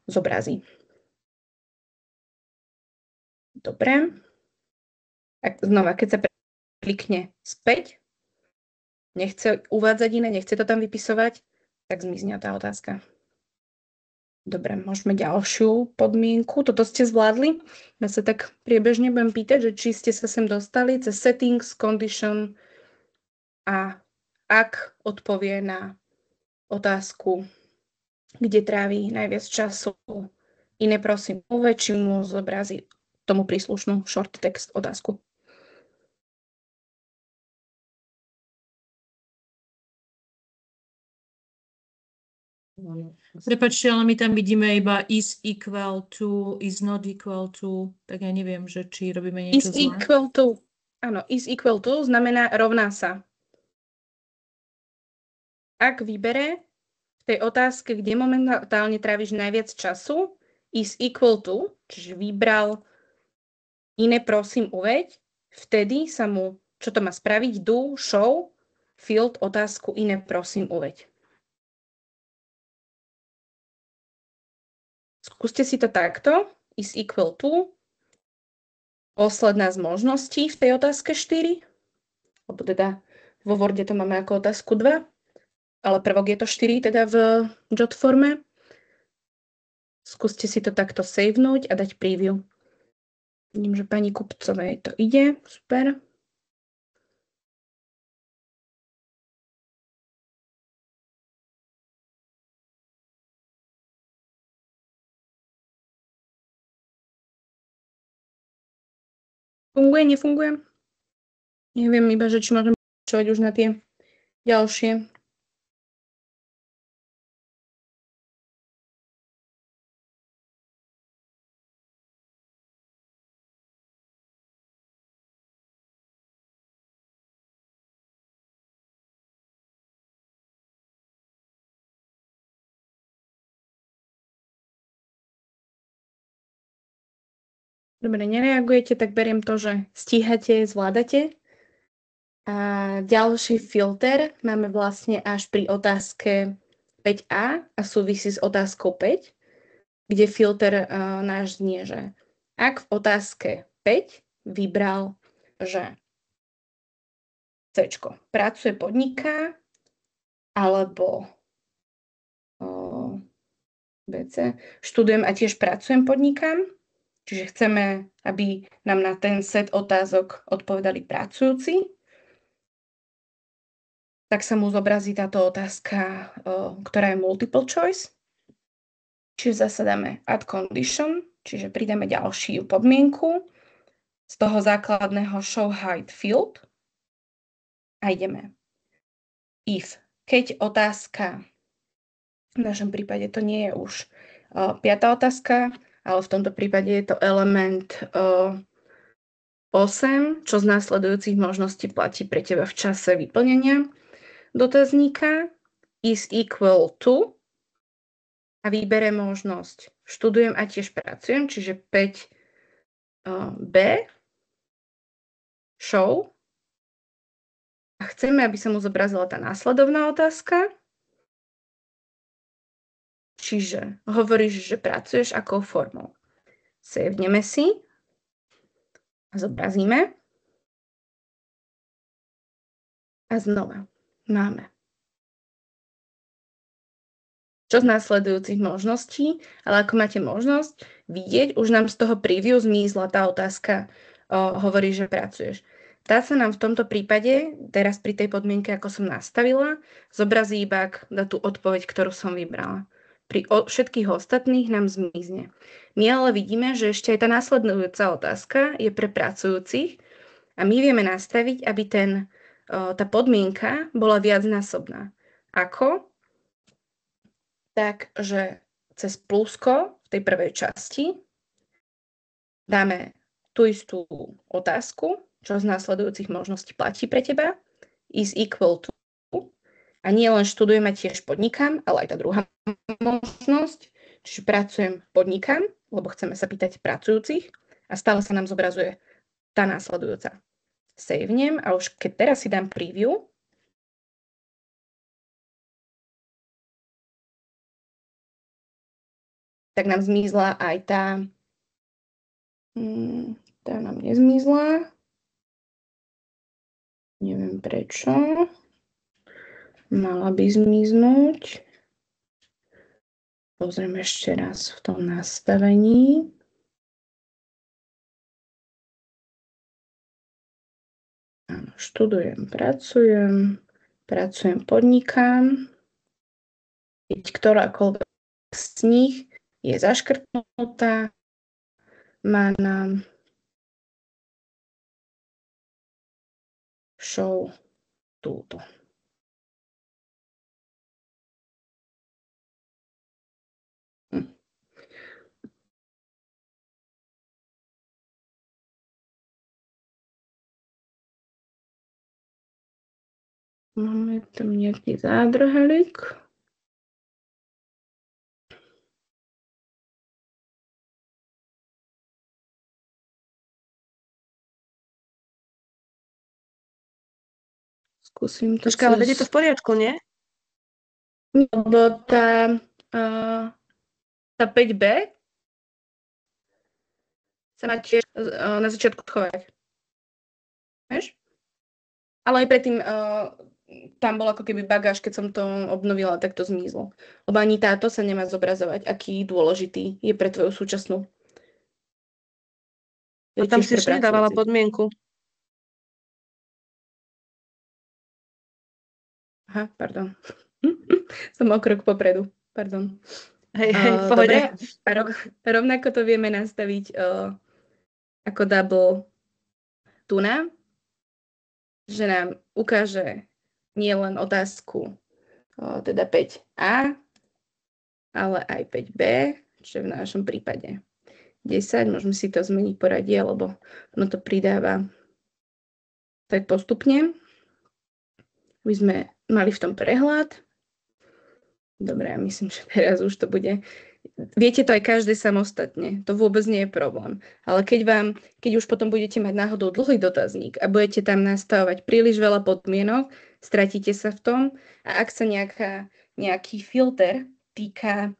zobrazí. Dobre. Znova, keď sa klikne späť, nechce uvádzať iné, nechce to tam vypisovať, tak zmizne tá otázka. Dobre, môžeme ďalšiu podmienku. Toto ste zvládli? Ja sa tak priebežne budem pýtať, že či ste sa sem dostali cez settings, condition a ak odpovie na otázku, kde trávi najviac času, iné prosím uveď, či mu zobrazí tomu príslušnú short text otázku. Prepáčte, ale my tam vidíme iba is equal to, is not equal to, tak ja neviem, že či robíme niečo zlé. Is equal to, áno, is equal to znamená rovná sa. Ak vybere v tej otázke, kde momentálne tráviš najviac času, is equal to, čiže vybral iné prosím uveď, vtedy sa mu, čo to má spraviť, do, show, field, otázku, iné prosím uveď. Skúste si to takto, is equal to, posledná z možností v tej otázke 4, alebo teda vo Worde to máme ako otázku 2, ale prvok je to 4, teda v jot forme. Skúste si to takto savenúť a dať preview. Vidím, že pani Kupcovej to ide. Super. Funguje, nefunguje? Neviem iba, že či môžem počúvať už na tie ďalšie. Dobre, nereagujete, tak beriem to, že stíhate, zvládate. A ďalší filter máme vlastne až pri otázke 5a a súvisí s otázkou 5, kde filter náš znie, že ak v otázke 5 vybral, že C, pracuje, podniká, alebo BC, študujem a tiež pracujem, podnikám. Čiže chceme, aby nám na ten set otázok odpovedali pracujúci. Tak sa mu zobrazí táto otázka, ktorá je multiple choice. Čiže zase dáme add condition, čiže pridáme ďalšiu podmienku z toho základného show hide field a ideme. If, keď otázka, v našom prípade to nie je už 5. otázka, ale v tomto prípade je to element 8, čo z následujúcich možností platí pre teba v čase vyplnenia dotazníka, is equal to a vybere možnosť študujem a tiež pracujem, čiže 5b, show, a chceme, aby sa mu zobrazila tá následovná otázka. Čiže hovoríš, že pracuješ akou formou. Saveneme si a zobrazíme. A znova máme. Čo z následujúcich možností, ale ako máte možnosť vidieť, už nám z toho preview zmizla tá otázka, hovorí, že pracuješ. Tá sa nám v tomto prípade, teraz pri tej podmienke, ako som nastavila, zobrazí iba na tú odpoveď, ktorú som vybrala. Pri všetkých ostatných nám zmizne. My ale vidíme, že ešte aj tá následujúca otázka je pre pracujúcich a my vieme nastaviť, aby tá podmienka bola viacnásobná. Ako? Takže cez plusko v tej prvej časti dáme tú istú otázku, čo z následujúcich možností platí pre teba, is equal to, a nie len študujem a tiež podnikám, ale aj tá druhá možnosť, čiže pracujem, podnikám, lebo chceme sa pýtať pracujúcich a stále sa nám zobrazuje tá následujúca. Savenem a už keď teraz si dám preview, tak nám zmizla aj tá nám nezmizla. Neviem prečo. Mala by zmiznúť. Pozriem ešte raz v tom nastavení. Áno, študujem, pracujem, podnikám. Keď ktorákoľvek z nich je zaškrtnutá, má nám show túto. Máme tam nejaký zádrhelík. Skúsim to Počkaj, ale veď je to v poriadku, nie? Lebo tá 5B sa má tiež na začiatku schovať. Vieš? Ale aj predtým tam bol ako keby bagáž, keď som to obnovila, tak to zmizlo. Lebo ani táto sa nemá zobrazovať, aký dôležitý je pre tvoju súčasnú. A tam si ešte nedávala podmienku. Aha, pardon. Som o krok popredu. Pardon. Hej, pohode. Dobre, rovnako to vieme nastaviť ako double tuna, že nám ukáže nie len otázku teda 5A, ale aj 5B, čo je v našom prípade 10. Môžeme si to zmeniť poradie, lebo ono to pridáva tak postupne. My sme mali v tom prehľad. Dobre, ja myslím, že teraz už to bude. Viete to aj každý samostatne, to vôbec nie je problém. Ale keď už potom budete mať náhodou dlhý dotazník a budete tam nastavovať príliš veľa podmienok, stratíte sa v tom a ak sa nejaký filter týka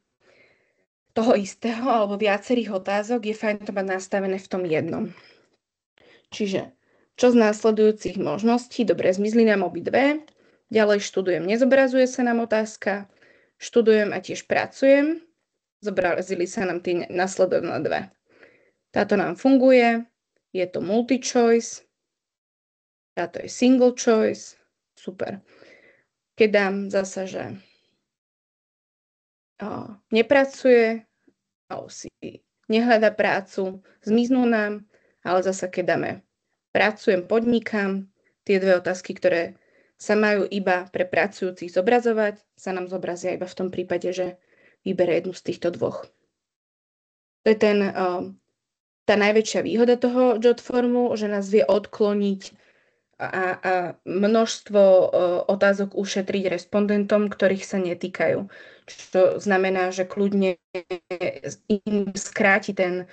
toho istého alebo viacerých otázok, je fajn to mať nastavené v tom jednom. Čiže, čo z následujúcich možností? Dobre, zmizli nám obidve. Ďalej študujem, nezobrazuje sa nám otázka. Študujem a tiež pracujem. Zobrazili sa nám tie nasledovné dve. Táto nám funguje. Je to multi-choice. Táto je single choice. Super. Keď dám zasa, že nepracuje, alebo si nehľada prácu, zmiznú nám, ale zasa keď dáme pracujem, podnikám, tie dve otázky, ktoré sa majú iba pre pracujúcich zobrazovať, sa nám zobrazia iba v tom prípade, že vybere jednu z týchto dvoch. To je tá najväčšia výhoda toho JotFormu, že nás vie odkloniť a množstvo otázok ušetriť respondentom, ktorých sa netýkajú. Čo znamená, že kľudne im skráti ten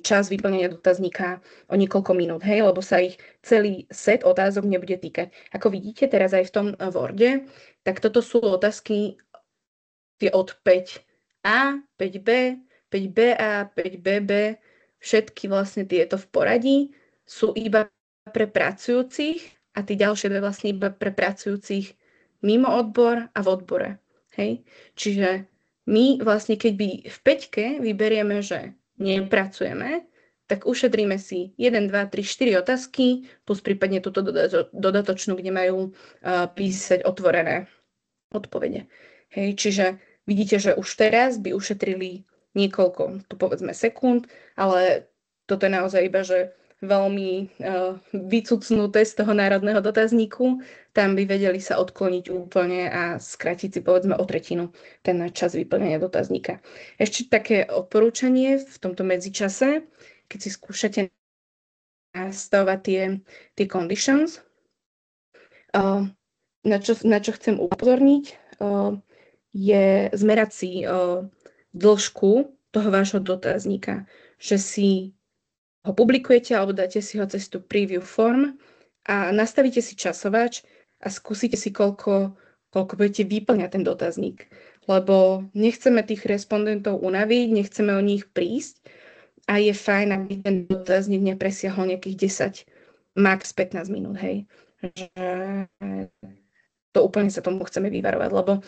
čas vyplnenia dotazníka o niekoľko minút, hej, lebo sa ich celý set otázok nebude týkať. Ako vidíte teraz aj v tom Worde, tak toto sú otázky tie od 5A, 5B, 5BA, 5BB, všetky vlastne tieto v poradí sú iba pre pracujúcich a tie ďalšie dve vlastne iba pre pracujúcich mimo odbor a v odbore. Hej? Čiže my vlastne, keď by v 5-ke vyberieme, že nepracujeme, tak ušetríme si 1, 2, 3, 4 otázky, plus prípadne túto dodatočnú, kde majú písať otvorené odpovede. Hej? Čiže vidíte, že už teraz by ušetrili niekoľko, tu povedzme sekúnd, ale toto je naozaj iba, že veľmi vycucnuté z toho národného dotazníku, tam by vedeli sa odkloniť úplne a skrátiť si povedzme o tretinu ten čas vyplnenia dotazníka. Ešte také odporúčanie v tomto medzičase, keď si skúšate nastavovať tie conditions, na čo chcem upozorniť, je zmerať si dĺžku toho vášho dotazníka, že si ho publikujete alebo dáte si ho cez tú preview form a nastavíte si časovač a skúsite si, koľko budete vyplňať ten dotazník. Lebo nechceme tých respondentov unaviť, nechceme o nich prísť a je fajn, aby ten dotazník nepresiahol nejakých 10, max 15 minút, hej. Že to úplne sa tomu chceme vyvarovať, lebo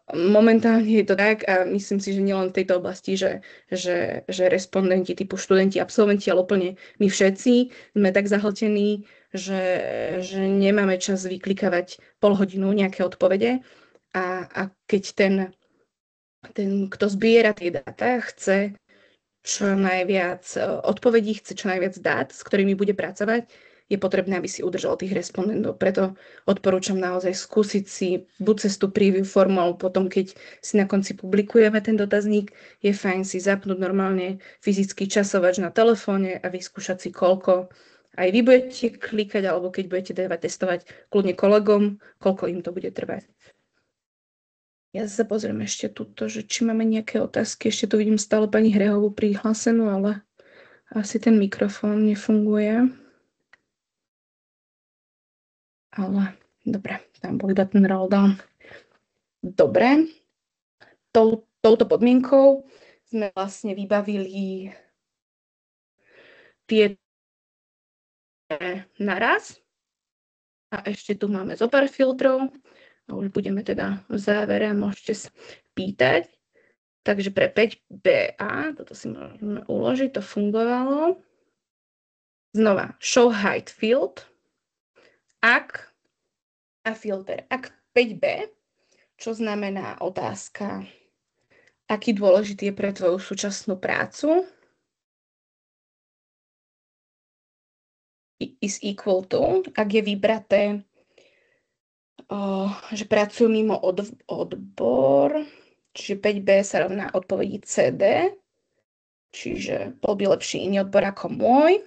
momentálne je to tak a myslím si, že nielen v tejto oblasti, že respondenti typu študenti, absolventi, ale úplne my všetci sme tak zahltení, že nemáme čas vyklikávať pol hodinu nejaké odpovede a keď ten, kto zbiera tie dáta, chce čo najviac odpovedí, chce čo najviac dát, s ktorými bude pracovať, je potrebné, aby si udržal tých respondentov. Preto odporúčam naozaj skúsiť si buď cez tú preview formu, alebo potom, keď si na konci publikujeme ten dotazník, je fajn si zapnúť normálne fyzický časovač na telefóne a vyskúšať si, koľko aj vy budete klikať, alebo keď budete dávať testovať kľudne kolegom, koľko im to bude trvať. Ja sa pozriem ešte tuto, že či máme nejaké otázky. Ešte tu vidím stále pani Hrehovú prihlásenú, ale asi ten mikrofón nefunguje. Ale Dobre, tam bol iba ten roll down. Dobre, touto podmienkou sme vlastne vybavili tie naraz. A ešte tu máme zo pár filtrov. A už budeme teda v závere, môžete sa pýtať. Takže pre 5BA, toto si môžeme uložiť, to fungovalo. Znova, show height field. A filter. Ak 5B, čo znamená otázka, aký dôležitý je pre tvoju súčasnú prácu, is equal to, ak je vybraté, že pracujú mimo odbor, čiže 5B sa rovná odpovedi CD, čiže bol by lepší iný odbor ako môj.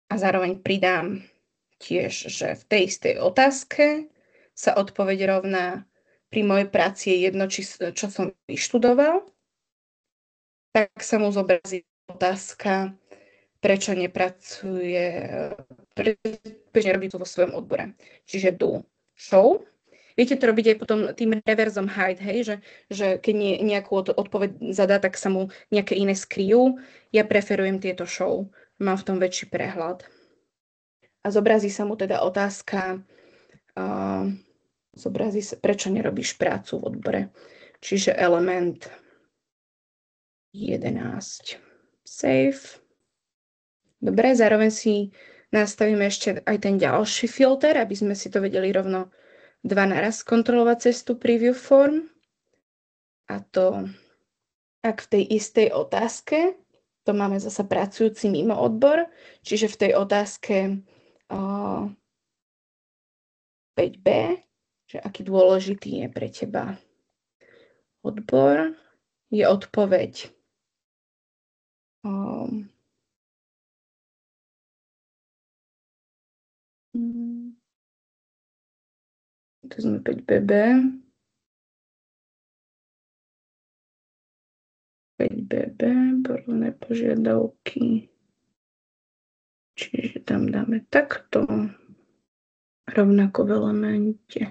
A zároveň pridám tiež, že v tej istej otázke sa odpoveď rovná pri mojej práci je jedno, čo som vyštudoval, tak sa mu zobrazí otázka, prečo nerobí to vo svojom odbore. Čiže do show. Viete to robiť aj potom tým reverzom hide, hej, že keď nejakú odpoveď zadá, tak sa mu nejaké iné skryjú. Ja preferujem tieto show. Mám v tom väčší prehľad. A zobrazí sa mu teda otázka, prečo nerobíš prácu v odbore. Čiže element 11. Save. Dobre, zároveň si nastavíme ešte aj ten ďalší filter, aby sme si to vedeli rovno 2 naraz kontrolovať cez tú preview form. A to, ak v tej istej otázke, to máme zasa pracujúci mimo odbor, čiže v tej otázke 5B, že aký dôležitý je pre teba odbor, je odpoveď to sme 5BB. 5BB, porovné požiadavky. Čiže tam dáme takto. Rovnako v elemente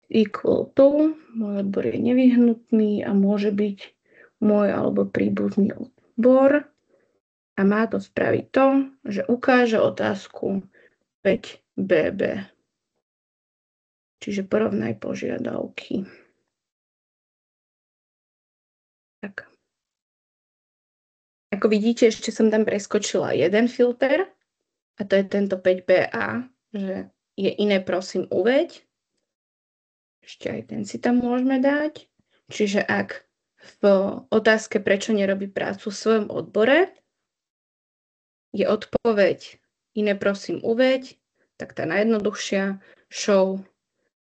equal to. Môj odbor je nevyhnutný a môže byť môj alebo príbuzný odbor. A má to spraviť to, že ukáže otázku 5BB. Čiže porovnaj požiadavky. Tak. Ako vidíte, ešte som tam preskočila jeden filter a to je tento 5BA, že je iné, prosím, uveď. Ešte aj ten si tam môžeme dať. Čiže ak v otázke, prečo nerobí prácu v svojom odbore, je odpoveď iné, prosím, uveď, tak tá najjednoduchšia show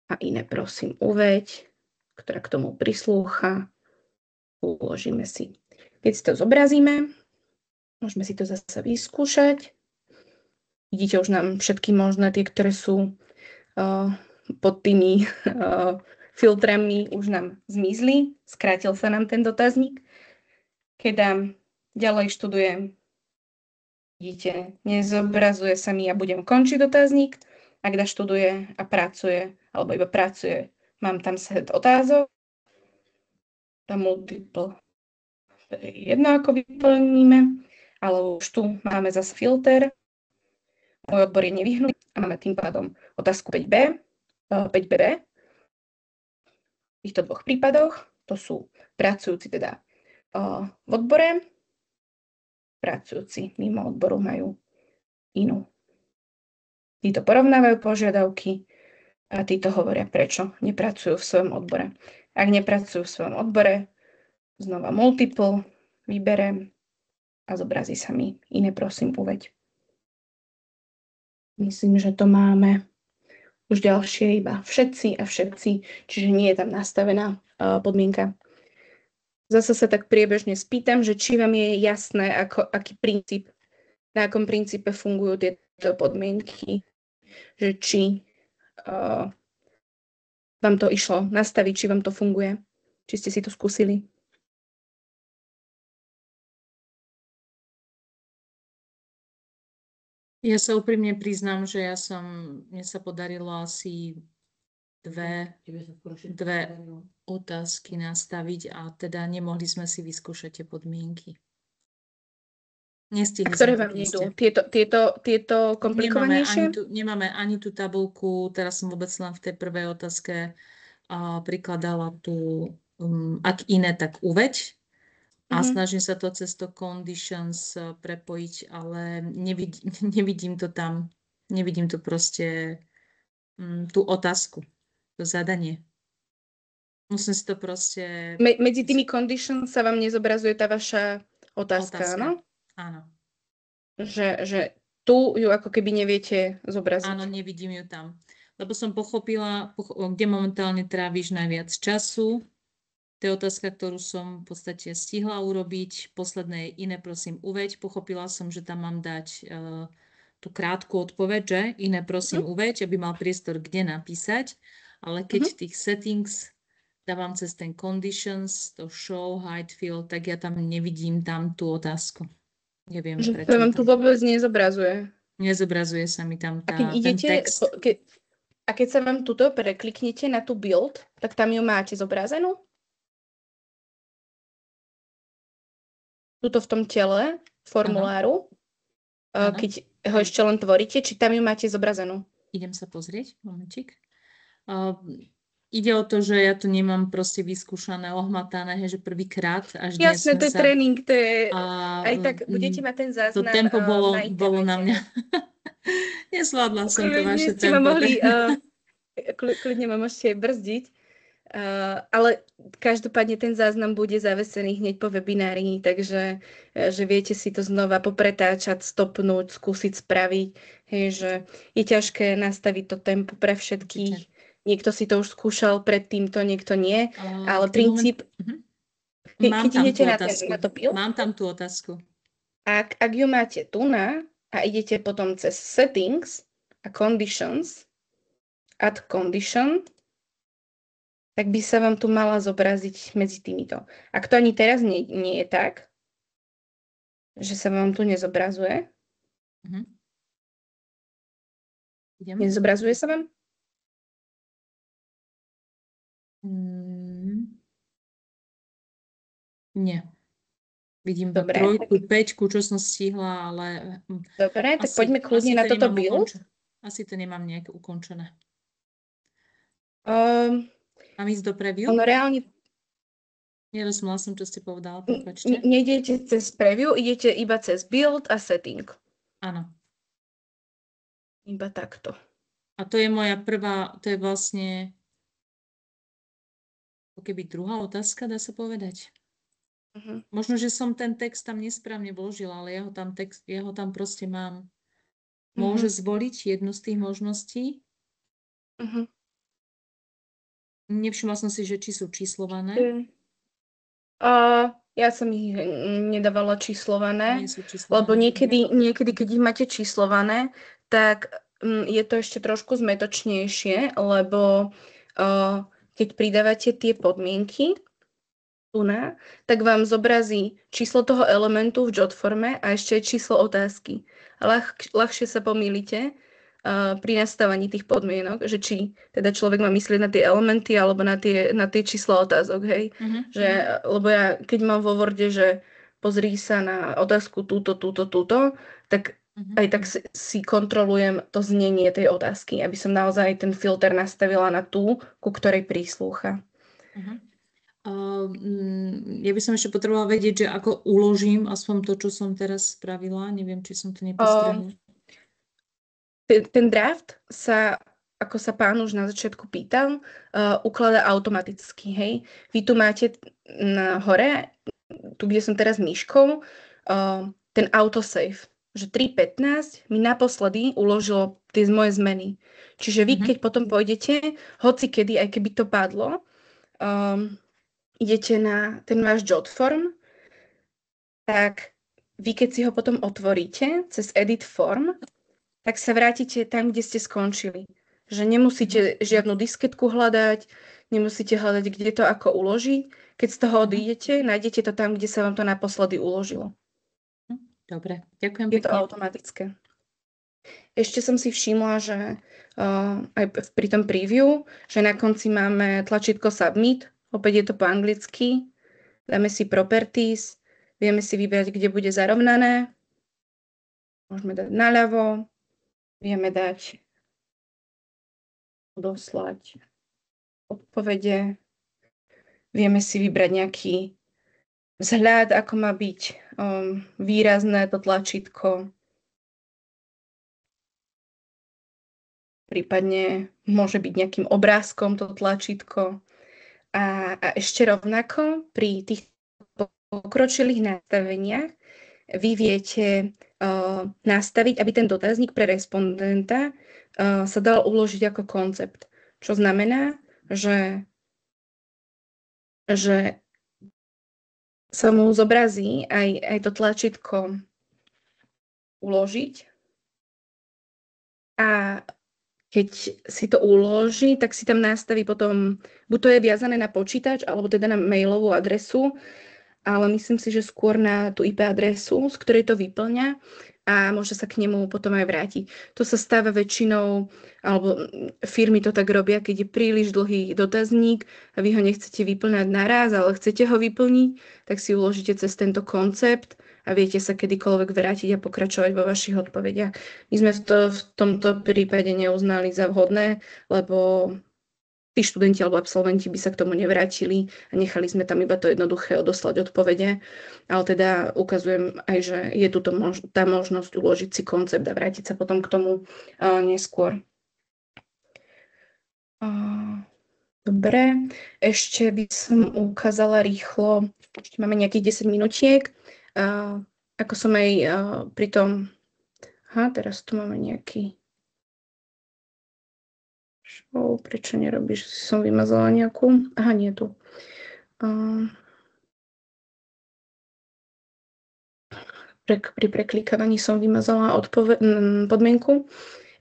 a iné, prosím, uveď, ktorá k tomu prislúcha, uložíme si. Keď si to zobrazíme, môžeme si to zase vyskúšať. Vidíte už nám všetky možné, tie, ktoré sú pod tými filtrami, už nám zmizli. Skrátil sa nám ten dotazník. Keď dám ďalej študujem, vidíte, nezobrazuje sa mi, ja budem končiť dotazník. Ak dá študuje a pracuje, alebo iba pracuje, mám tam set otázok. Tam multiple. To je jedno, ako vyplníme, ale už tu máme zase filter. Môj odbor je nevyhnutý a máme tým pádom otázku 5BB. V týchto dvoch prípadoch to sú pracujúci teda v odbore, pracujúci mimo odboru majú inú. Títo porovnávajú požiadavky a títo hovoria, prečo nepracujú v svojom odbore. Ak nepracujú v svojom odbore, znova multiple, vyberem a zobrazí sa mi iné, prosím, uveď. Myslím, že to máme už ďalšie iba všetci a všetci, čiže nie je tam nastavená podmienka. Zase sa tak priebežne spýtam, že či vám je jasné, aký princíp, na akom princípe fungujú tieto podmienky, že či vám to išlo nastaviť, či vám to funguje, či ste si to skúsili. Ja sa úprimne priznám, že mne sa podarilo asi dve otázky nastaviť a teda nemohli sme si vyskúšať tie podmienky. Nestihli Ktoré sme to vám nejdú? proste. Tieto komplikovanejšie? Nemáme ani tú tabuľku, teraz som vôbec len v tej prvej otázke prikladala tú, ak iné, tak uveď. A snažím sa to cez to conditions prepojiť, ale nevidím to tam. Nevidím to proste tú otázku, to zadanie. Musím si to proste... Medzi tými conditions sa vám nezobrazuje tá vaša otázka, áno? Áno. Že tu ju ako keby neviete zobraziť. Áno, nevidím ju tam. Lebo som pochopila, kde momentálne tráviš najviac času. To je otázka, ktorú som v podstate stihla urobiť. Posledné iné, prosím, uveď. Pochopila som, že tam mám dať tú krátku odpoveď, že? Iné, prosím, uveď, aby mal priestor, kde napísať. Ale keď tých settings dávam cez ten conditions, to show, hide field, tak ja tam nevidím tam tú otázku. Neviem, prečo. To vám tu vôbec nezobrazuje. Nezobrazuje sa mi tam ten text. A keď sa vám tuto prekliknete na tú build, tak tam ju máte zobrazenú? Tuto v tom tele formuláru, keď ho ešte len tvoríte, či tam ju máte zobrazenú? Idem sa pozrieť, momentík. Ide o to, že ja tu nemám proste vyskúšané, ohmatané, že prvýkrát až dnes. Jasné, to je tréning, to je... Aj tak budete mať ten záznam. To tempo bolo na mňa. Nezvládla som to vaše tempo. Kľudne ma môžete brzdiť. Ale každopádne ten záznam bude zavesený hneď po webinári, takže že viete si to znova popretáčať, stopnúť, skúsiť spraviť. Hej, že je ťažké nastaviť to tempo pre všetkých. Niekto si to už skúšal predtým, to niekto nie, ale princíp... Keď idete na to build, mám tam tú otázku. Ak ju máte tu a idete potom cez settings a conditions, add condition, tak by sa vám tu mala zobraziť medzi týmito. Ak to ani teraz nie je tak, že sa vám tu nezobrazuje. Nezobrazuje sa vám? Nie. Vidím trojku, päťku, čo som stihla, ale... Dobre, tak poďme kľudne na toto build. Asi to nemám nejak ukončené. Mám ísť do preview? Ono reálne... Nerozumela som, čo ste povedala, prepáčte. Nejdete cez preview, idete iba cez build a setting. Áno. Iba takto. A to je moja prvá, to je vlastne keby druhá otázka, dá sa povedať. Možno, že som ten text tam nesprávne vložila, ale ja ho tam proste mám. Môže zvoliť jednu z tých možností. Nevšimla som si, že či sú číslované. Ja som ich nedávala číslované, lebo niekedy, keď ich máte číslované, tak je to ešte trošku zmetočnejšie, lebo keď pridávate tie podmienky, tak vám zobrazí číslo toho elementu v JOT-forme a ešte číslo otázky. Ľahšie sa pomýlite pri nastavení tých podmienok, že či teda človek má myslieť na tie elementy alebo na tie čísla otázok, hej? Lebo ja, keď mám vo Worde, že pozri sa na otázku túto, tak aj tak si kontrolujem to znenie tej otázky, aby som naozaj ten filter nastavila na tú, ku ktorej príslúcha. Ja by som ešte potrebovala vedieť, že ako uložím aspoň to, čo som teraz spravila. Neviem, či som to nepostrehla. Ten draft sa, ako sa pán už na začiatku pýtal, ukladá automaticky. Hej? Vy tu máte na hore, tu kde som teraz myškou, ten autosave, že 3.15 mi naposledy uložilo tie moje zmeny. Čiže vy, keď potom pôjdete, hoci kedy, aj keby to padlo, idete na ten váš JOT-form, tak vy, keď si ho potom otvoríte cez Edit Form, tak sa vrátite tam, kde ste skončili. Že nemusíte žiadnu disketku hľadať, nemusíte hľadať, kde to ako uložiť. Keď z toho odídete, nájdete to tam, kde sa vám to naposledy uložilo. Dobre, ďakujem pekne. Je to pekne. automatické. Ešte som si všimla, že aj pri tom preview, že na konci máme tlačítko Submit, opäť je to po anglicky, dáme si Properties, vieme si vybrať, kde bude zarovnané, môžeme dať naľavo, vieme dať odoslať odpovede, vieme si vybrať nejaký vzhľad, ako má byť výrazné to tlačítko. Prípadne môže byť nejakým obrázkom to tlačítko. A ešte rovnako pri tých pokročilých nastaveniach vy viete nastaviť, aby ten dotazník pre respondenta sa dal uložiť ako koncept. Čo znamená, že sa mu zobrazí aj to tlačítko uložiť a keď si to uloží, tak si tam nastaví potom, buď to je viazané na počítač, alebo teda na mailovú adresu, ale myslím si, že skôr na tú IP adresu, z ktorej to vyplňa a môže sa k nemu potom aj vrátiť. To sa stáva väčšinou, alebo firmy to tak robia, keď je príliš dlhý dotazník a vy ho nechcete vyplňať naraz, ale chcete ho vyplniť, tak si uložíte cez tento koncept a viete sa kedykoľvek vrátiť a pokračovať vo vašich odpovediach. My sme to v tomto prípade neuznali za vhodné, lebo tí študenti alebo absolventi by sa k tomu nevrátili a nechali sme tam iba to jednoduché odoslať odpovede. Ale teda ukazujem aj, že je tu tá možnosť uložiť si koncept a vrátiť sa potom k tomu neskôr. Dobre, ešte by som ukázala rýchlo, ešte máme nejakých 10 minutiek, ako som aj pri tom, teraz tu máme nejaký prečo nerobíš? Som vymazala nejakú? Nie tu. Pri preklikávaní som vymazala podmienku.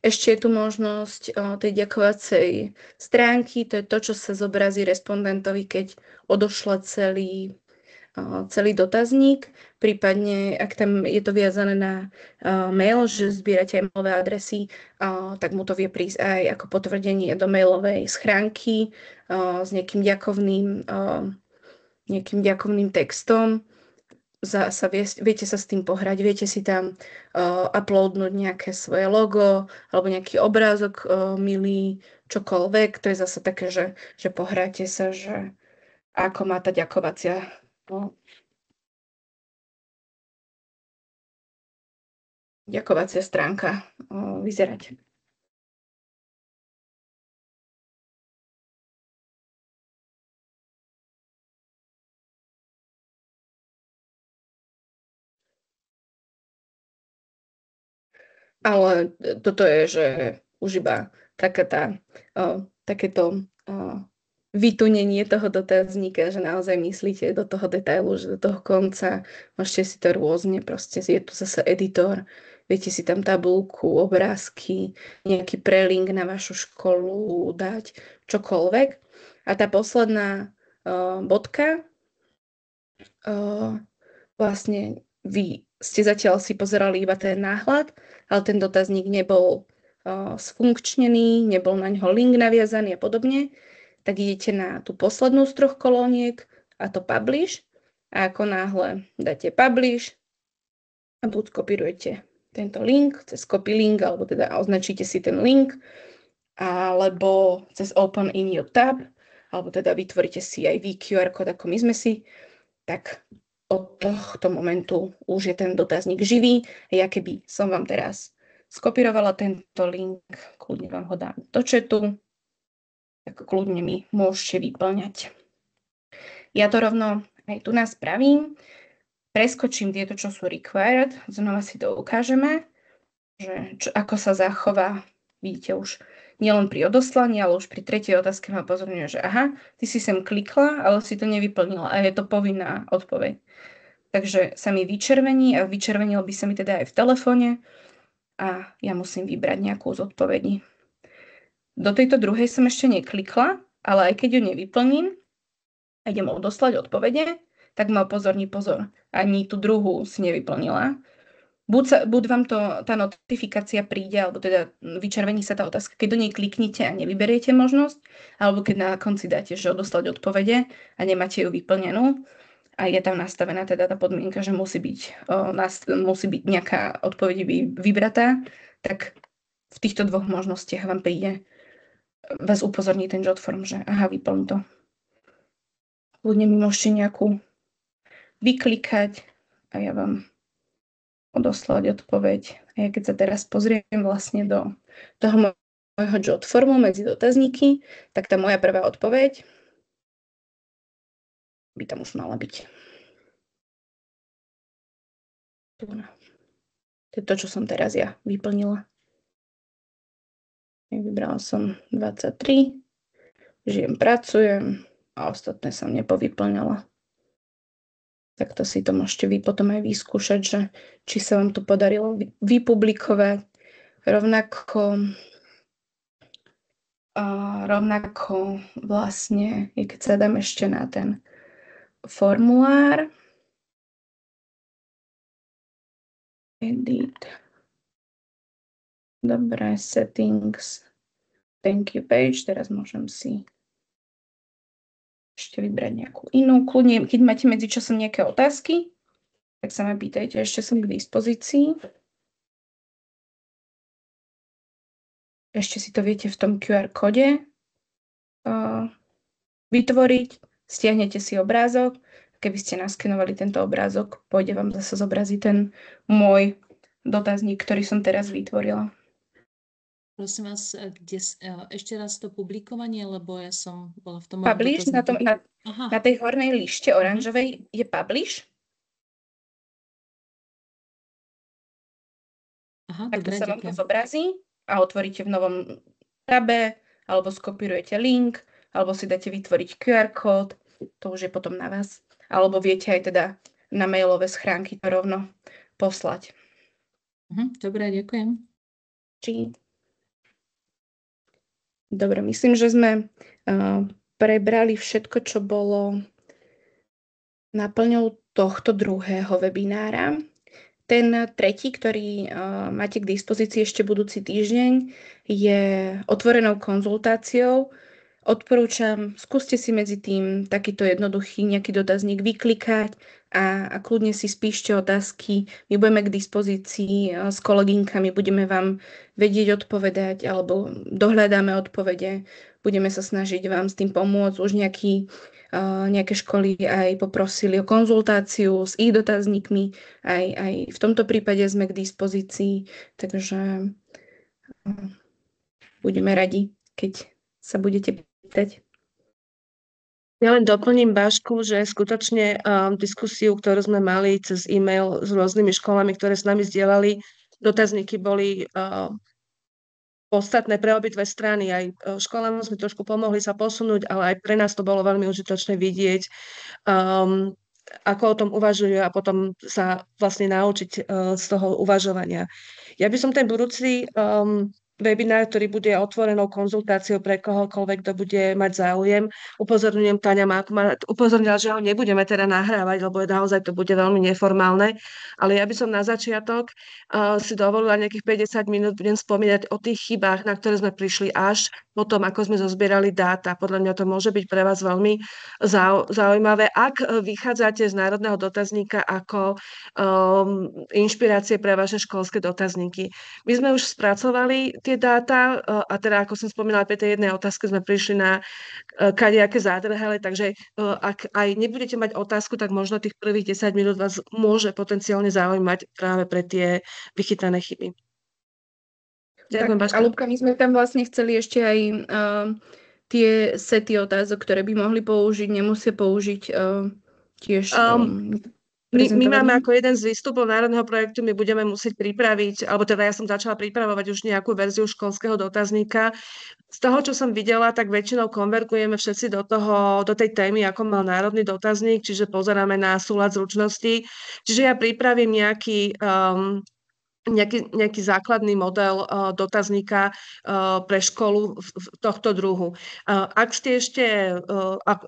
Ešte je tu možnosť tej ďakovacej stránky. To je to, čo sa zobrazí respondentovi, keď odošla celý dotazník, prípadne ak tam je to viazané na mail, že zbierate aj mailové adresy, tak mu to vie prísť aj ako potvrdenie do mailovej schránky s nejakým ďakovným textom. Viete sa s tým pohrať, viete si tam uploadnúť nejaké svoje logo alebo nejaký obrázok milý, čokoľvek. To je zase také, že pohráte sa, že ako má tá ďakovacia stránka vyzerať. Ale toto je, že už iba takéto vytunenie toho dotazníka, že naozaj myslíte do toho detailu, že do toho konca, môžete si to rôzne, proste je tu zase editor, viete si tam tabuľku, obrázky, nejaký prelink na vašu školu dať, čokoľvek. A tá posledná bodka, vlastne vy ste zatiaľ si pozerali iba ten náhľad, ale ten dotazník nebol sfunkčnený, nebol na ňo link naviazaný a podobne, tak idete na tú poslednú z 3 kolóniek a to publish a ako náhle dáte publish a buď kopírujete tento link cez copy link, alebo teda označíte si ten link, alebo cez open in your tab, alebo teda vytvoríte si aj QR kód, ako my sme si, tak od tohto momentu už je ten dotazník živý. Ja keby som vám teraz skopírovala tento link, kľudne vám ho dám do chatu, tak kľudne mi môžete vyplňať. Ja to rovno aj tu spravím. Preskočím tieto, čo sú required. Znova si to ukážeme, že ako sa zachová. Vidíte už nielen pri odoslaní, ale už pri 3. otázke ma upozorňuje, že ty si sem klikla, ale si to nevyplnila a je to povinná odpoveď. Takže sa mi vyčervení a vyčervenil by sa mi teda aj v telefóne a ja musím vybrať nejakú z odpovedí. Do tejto druhej som ešte neklikla, ale aj keď ju nevyplním a idem odoslať odpovede, tak ma upozorní pozor. Ani tú druhú si nevyplnila. buď vám tá notifikácia príde, alebo teda vyčervení sa tá otázka, keď do nej kliknite a nevyberiete možnosť, alebo keď na konci dáte, že odoslať odpovede a nemáte ju vyplnenú a je tam nastavená teda tá podmienka, že musí byť nejaká odpoveď vybratá, tak v týchto dvoch možnostiach vám príde, vás upozorní ten Jotform, že aha, vyplň to. Ľudne mi môžete nejakú vyklikať a ja vám odoslať odpoveď. A ja keď sa teraz pozriem vlastne do toho môjho Jotformu medzi dotazníky, tak tá moja prvá odpoveď by tam už mala byť. To je to, čo som teraz ja vyplnila. Vybrala som 23, žijem, pracujem a ostatné som nepovyplňala. Takto si to môžete vy potom aj vyskúšať, že či sa vám to podarilo vypublikovať. Rovnako vlastne, keď sa dám ešte na ten formulár. Edit. Dobre, settings. Thank you page. Teraz môžem si ešte vybrať nejakú inú. Kľudne, keď máte medzičasom nejaké otázky, tak sa ma pýtajte, ešte som k dispozícii. Ešte si to viete v tom QR kóde vytvoriť, stiahnete si obrázok. Keby ste naskenovali tento obrázok, pôjde vám zase zobraziť ten môj dotazník, ktorý som teraz vytvorila. Prosím vás, ešte raz to publikovanie, lebo ja som bola v tom... Publish, na tej hornej lište oranžovej je publish. Aha, tak dobre, sa vám to zobrazí a otvoríte v novom tabe, alebo skopírujete link, alebo si dáte vytvoriť QR kód, to už je potom na vás. Alebo viete aj teda na mailové schránky to rovno poslať. Dobre, ďakujem. Dobre, myslím, že sme prebrali všetko, čo bolo náplňou tohto druhého webinára. Ten tretí, ktorý máte k dispozícii ešte budúci týždeň, je otvorenou konzultáciou. Odporúčam, skúste si medzi tým takýto jednoduchý nejaký dotazník vyklikať a kľudne si spíšte otázky. My budeme k dispozícii s kolegynkami, budeme vám vedieť odpovedať alebo dohľadáme odpovede. Budeme sa snažiť vám s tým pomôcť. Už nejaké školy aj poprosili o konzultáciu s ich dotazníkmi. Aj v tomto prípade sme k dispozícii, takže budeme radi, keď sa budete pýtať. Ja len doplním, Bašku, že skutočne diskusiu, ktorú sme mali cez e-mail s rôznymi školami, ktoré s nami zdieľali, dotazníky boli podstatné pre obidve strany. Aj školám sme trošku pomohli sa posunúť, ale aj pre nás to bolo veľmi užitočné vidieť, ako o tom uvažujú a potom sa vlastne naučiť z toho uvažovania. Ja by som ten budúci webinár, ktorý bude otvorenou konzultáciou pre kohokoľvek, kto bude mať záujem. Upozorňujem, Táňa ma upozornila, že ho nebudeme teda nahrávať, lebo naozaj to bude veľmi neformálne, ale ja by som na začiatok si dovolila nejakých 50 minút, budem spomínať o tých chybách, na ktoré sme prišli až potom, ako sme zozbierali dáta. Podľa mňa to môže byť pre vás veľmi zaujímavé. Ak vychádzate z národného dotazníka ako inšpirácie pre vaše školské dotazníky. My sme už spracovali tie dáta a teda, ako som spomínala, pri tej jednej otázke sme prišli na kadejaké zádrhele, takže ak aj nebudete mať otázku, tak možno tých prvých 10 minút vás môže potenciálne zaujímať práve pre tie vychytané chyby. Ďakujem, Baška. A Ľubka, my sme tam vlastne chceli ešte aj tie sety otázok, ktoré by mohli použiť, nemusia použiť tiež... My máme ako jeden z výstupov národného projektu, my budeme musieť pripraviť, alebo teda ja som začala pripravovať už nejakú verziu školského dotazníka. Z toho, čo som videla, tak väčšinou konvergujeme všetci do tej témy, ako mal národný dotazník, čiže pozeráme na súlad zručností. Čiže ja pripravím nejaký nejaký základný model dotazníka pre školu tohto druhu. Ak ste ešte,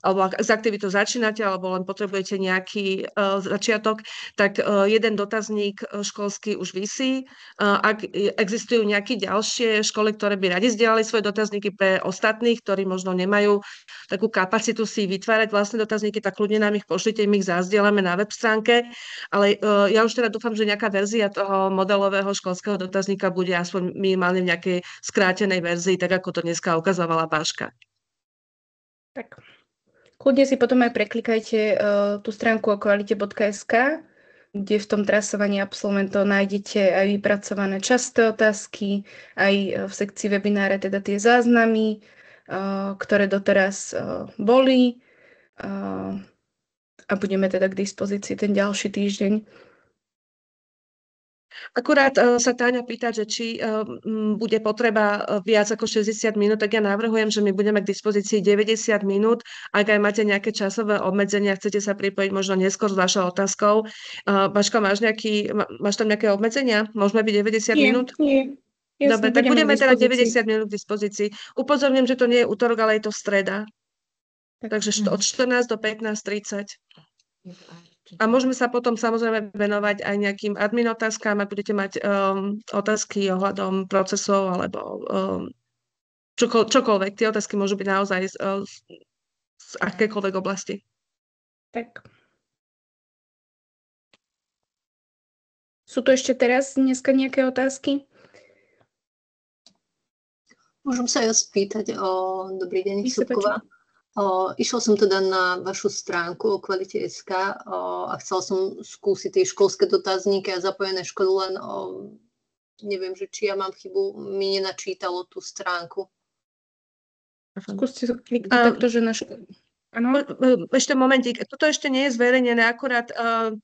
alebo ak s aktivitou začínate, alebo len potrebujete nejaký začiatok, tak jeden dotazník školský už visí. Ak existujú nejaké ďalšie školy, ktoré by radi zdieľali svoje dotazníky pre ostatných, ktorí možno nemajú takú kapacitu si vytvárať vlastné dotazníky, tak kľudne nám ich pošlite, my ich zazdielame na web stránke. Ale ja už teda dúfam, že nejaká verzia toho modelového školského dotazníka bude aspoň minimálne v nejakej skrátenej verzii, tak ako to dneska ukazovala Páška. Tak. Kľudne si potom aj preklikajte tú stránku okvalite.sk, kde v tom trasovaní absolventov nájdete aj vypracované časté otázky, aj v sekcii webináre teda tie záznamy, ktoré doteraz boli a budeme teda k dispozícii ten ďalší týždeň. Akurát sa Táňa pýta, že či bude potreba viac ako 60 minút, tak ja navrhujem, že my budeme k dispozícii 90 minút. Ak aj máte nejaké časové obmedzenia, chcete sa pripojiť možno neskôr s vašou otázkou. Baška, máš tam nejaké obmedzenia? Môžeme byť 90 minút? Nie. Dobre, tak budeme teda 90 minút k dispozícii. Upozorňujem, že to nie je útorok, ale je to streda. Takže od 14 do 15:30. A môžeme sa potom samozrejme venovať aj nejakým admin otázkám, ak budete mať otázky ohľadom procesov alebo čokoľvek. Tie otázky môžu byť naozaj z akékoľvek oblasti. Tak. Sú tu ešte teraz dneska nejaké otázky? Môžem sa ja spýtať dobrý deň, Súbková. Išla som teda na vašu stránku o kvalite.sk a chcela som skúsiť tie školské dotazníky a zapojené školy, len neviem, že či ja mám chybu, mi nenačítalo tú stránku. Skúste kliknúť takto, že na školu. Ano. Ešte momentík, toto ešte nie je zverejnené, akurát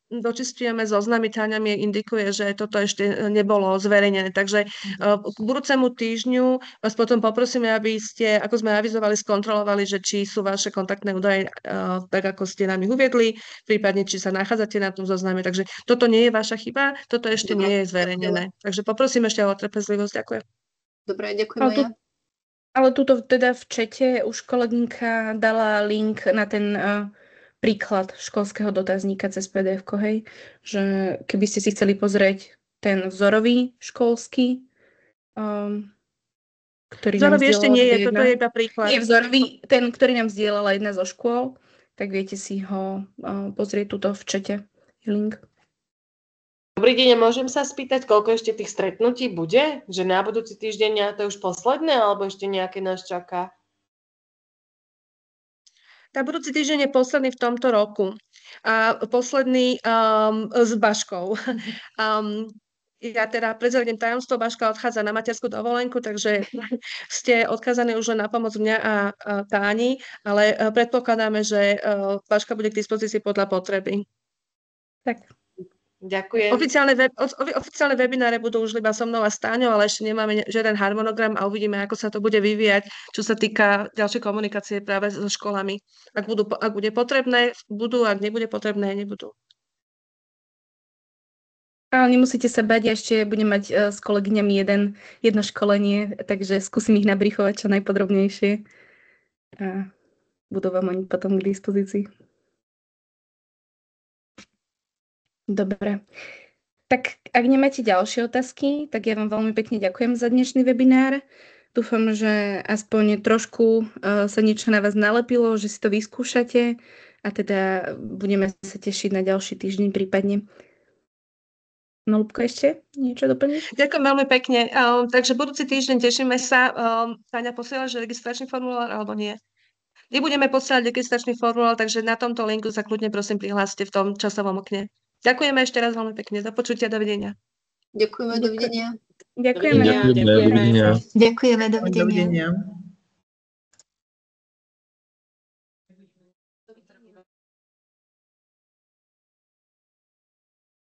dočistujeme zoznamy, Táňa mi indikuje, že toto ešte nebolo zverejnené, takže k budúcemu týždňu vás potom poprosíme, aby ste, ako sme avizovali, skontrolovali, že či sú vaše kontaktné údaje tak, ako ste nám ich uviedli, prípadne či sa nachádzate na tom zozname, takže toto nie je vaša chyba, toto ešte nie je zverejnené, takže poprosím ešte o trpezlivosť, ďakujem. Dobre, ďakujem aj ja. Ale tuto teda v čete už kolegynka dala link na ten príklad školského dotazníka cez PDF-ko, hej? Že keby ste si chceli pozrieť ten vzorový školský, ktorý vzorový ešte nie je, toto je iba príklad. Nie vzorový, ten, ktorý nám zdieľala jedna zo škôl, tak viete si ho pozrieť tuto v čete. Link. Dobrý deň, môžem sa spýtať, koľko ešte tých stretnutí bude? Že na budúci týždeň to už posledné, alebo ešte nejaké nás čaká? Tá budúci týždeň je posledný v tomto roku. A posledný s Baškou. Ja teda prezradím tajomstvo, Baška odchádza na materskú dovolenku, takže ste odkázaní už len na pomoc mňa a Táni, ale predpokladáme, že Baška bude k dispozícii podľa potreby. Tak. Ďakujem. Oficiálne webináre budú už iba so mnou a s Táňou, ale ešte nemáme žiaden harmonogram a uvidíme, ako sa to bude vyvíjať, čo sa týka ďalšej komunikácie práve so školami. Ak bude potrebné, budú, ak nebude potrebné, nebudú. Ale nemusíte sa bať, ja ešte budem mať s kolegyňami jedno školenie, takže skúsim ich nabrifovať čo najpodrobnejšie a budú vám oni potom k dispozícii. Dobre. Tak ak nemáte ďalšie otázky, tak ja vám veľmi pekne ďakujem za dnešný webinár. Dúfam, že aspoň trošku sa niečo na vás nalepilo, že si to vyskúšate a teda budeme sa tešiť na ďalší týždeň prípadne. No, Ľubko, ešte niečo doplniť? Ďakujem veľmi pekne. Takže budúci týždeň tešíme sa. Táňa, posielaš registračný formulár alebo nie? Nebudeme posielať registračný formulár, takže na tomto linku sa kľudne prosím prihláste v tom časovom okne. Ďakujeme ešte raz veľmi pekne. Do počutia, dovidenia. Ďakujeme, dovidenia. Ďakujeme. Ďakujeme, dovidenia.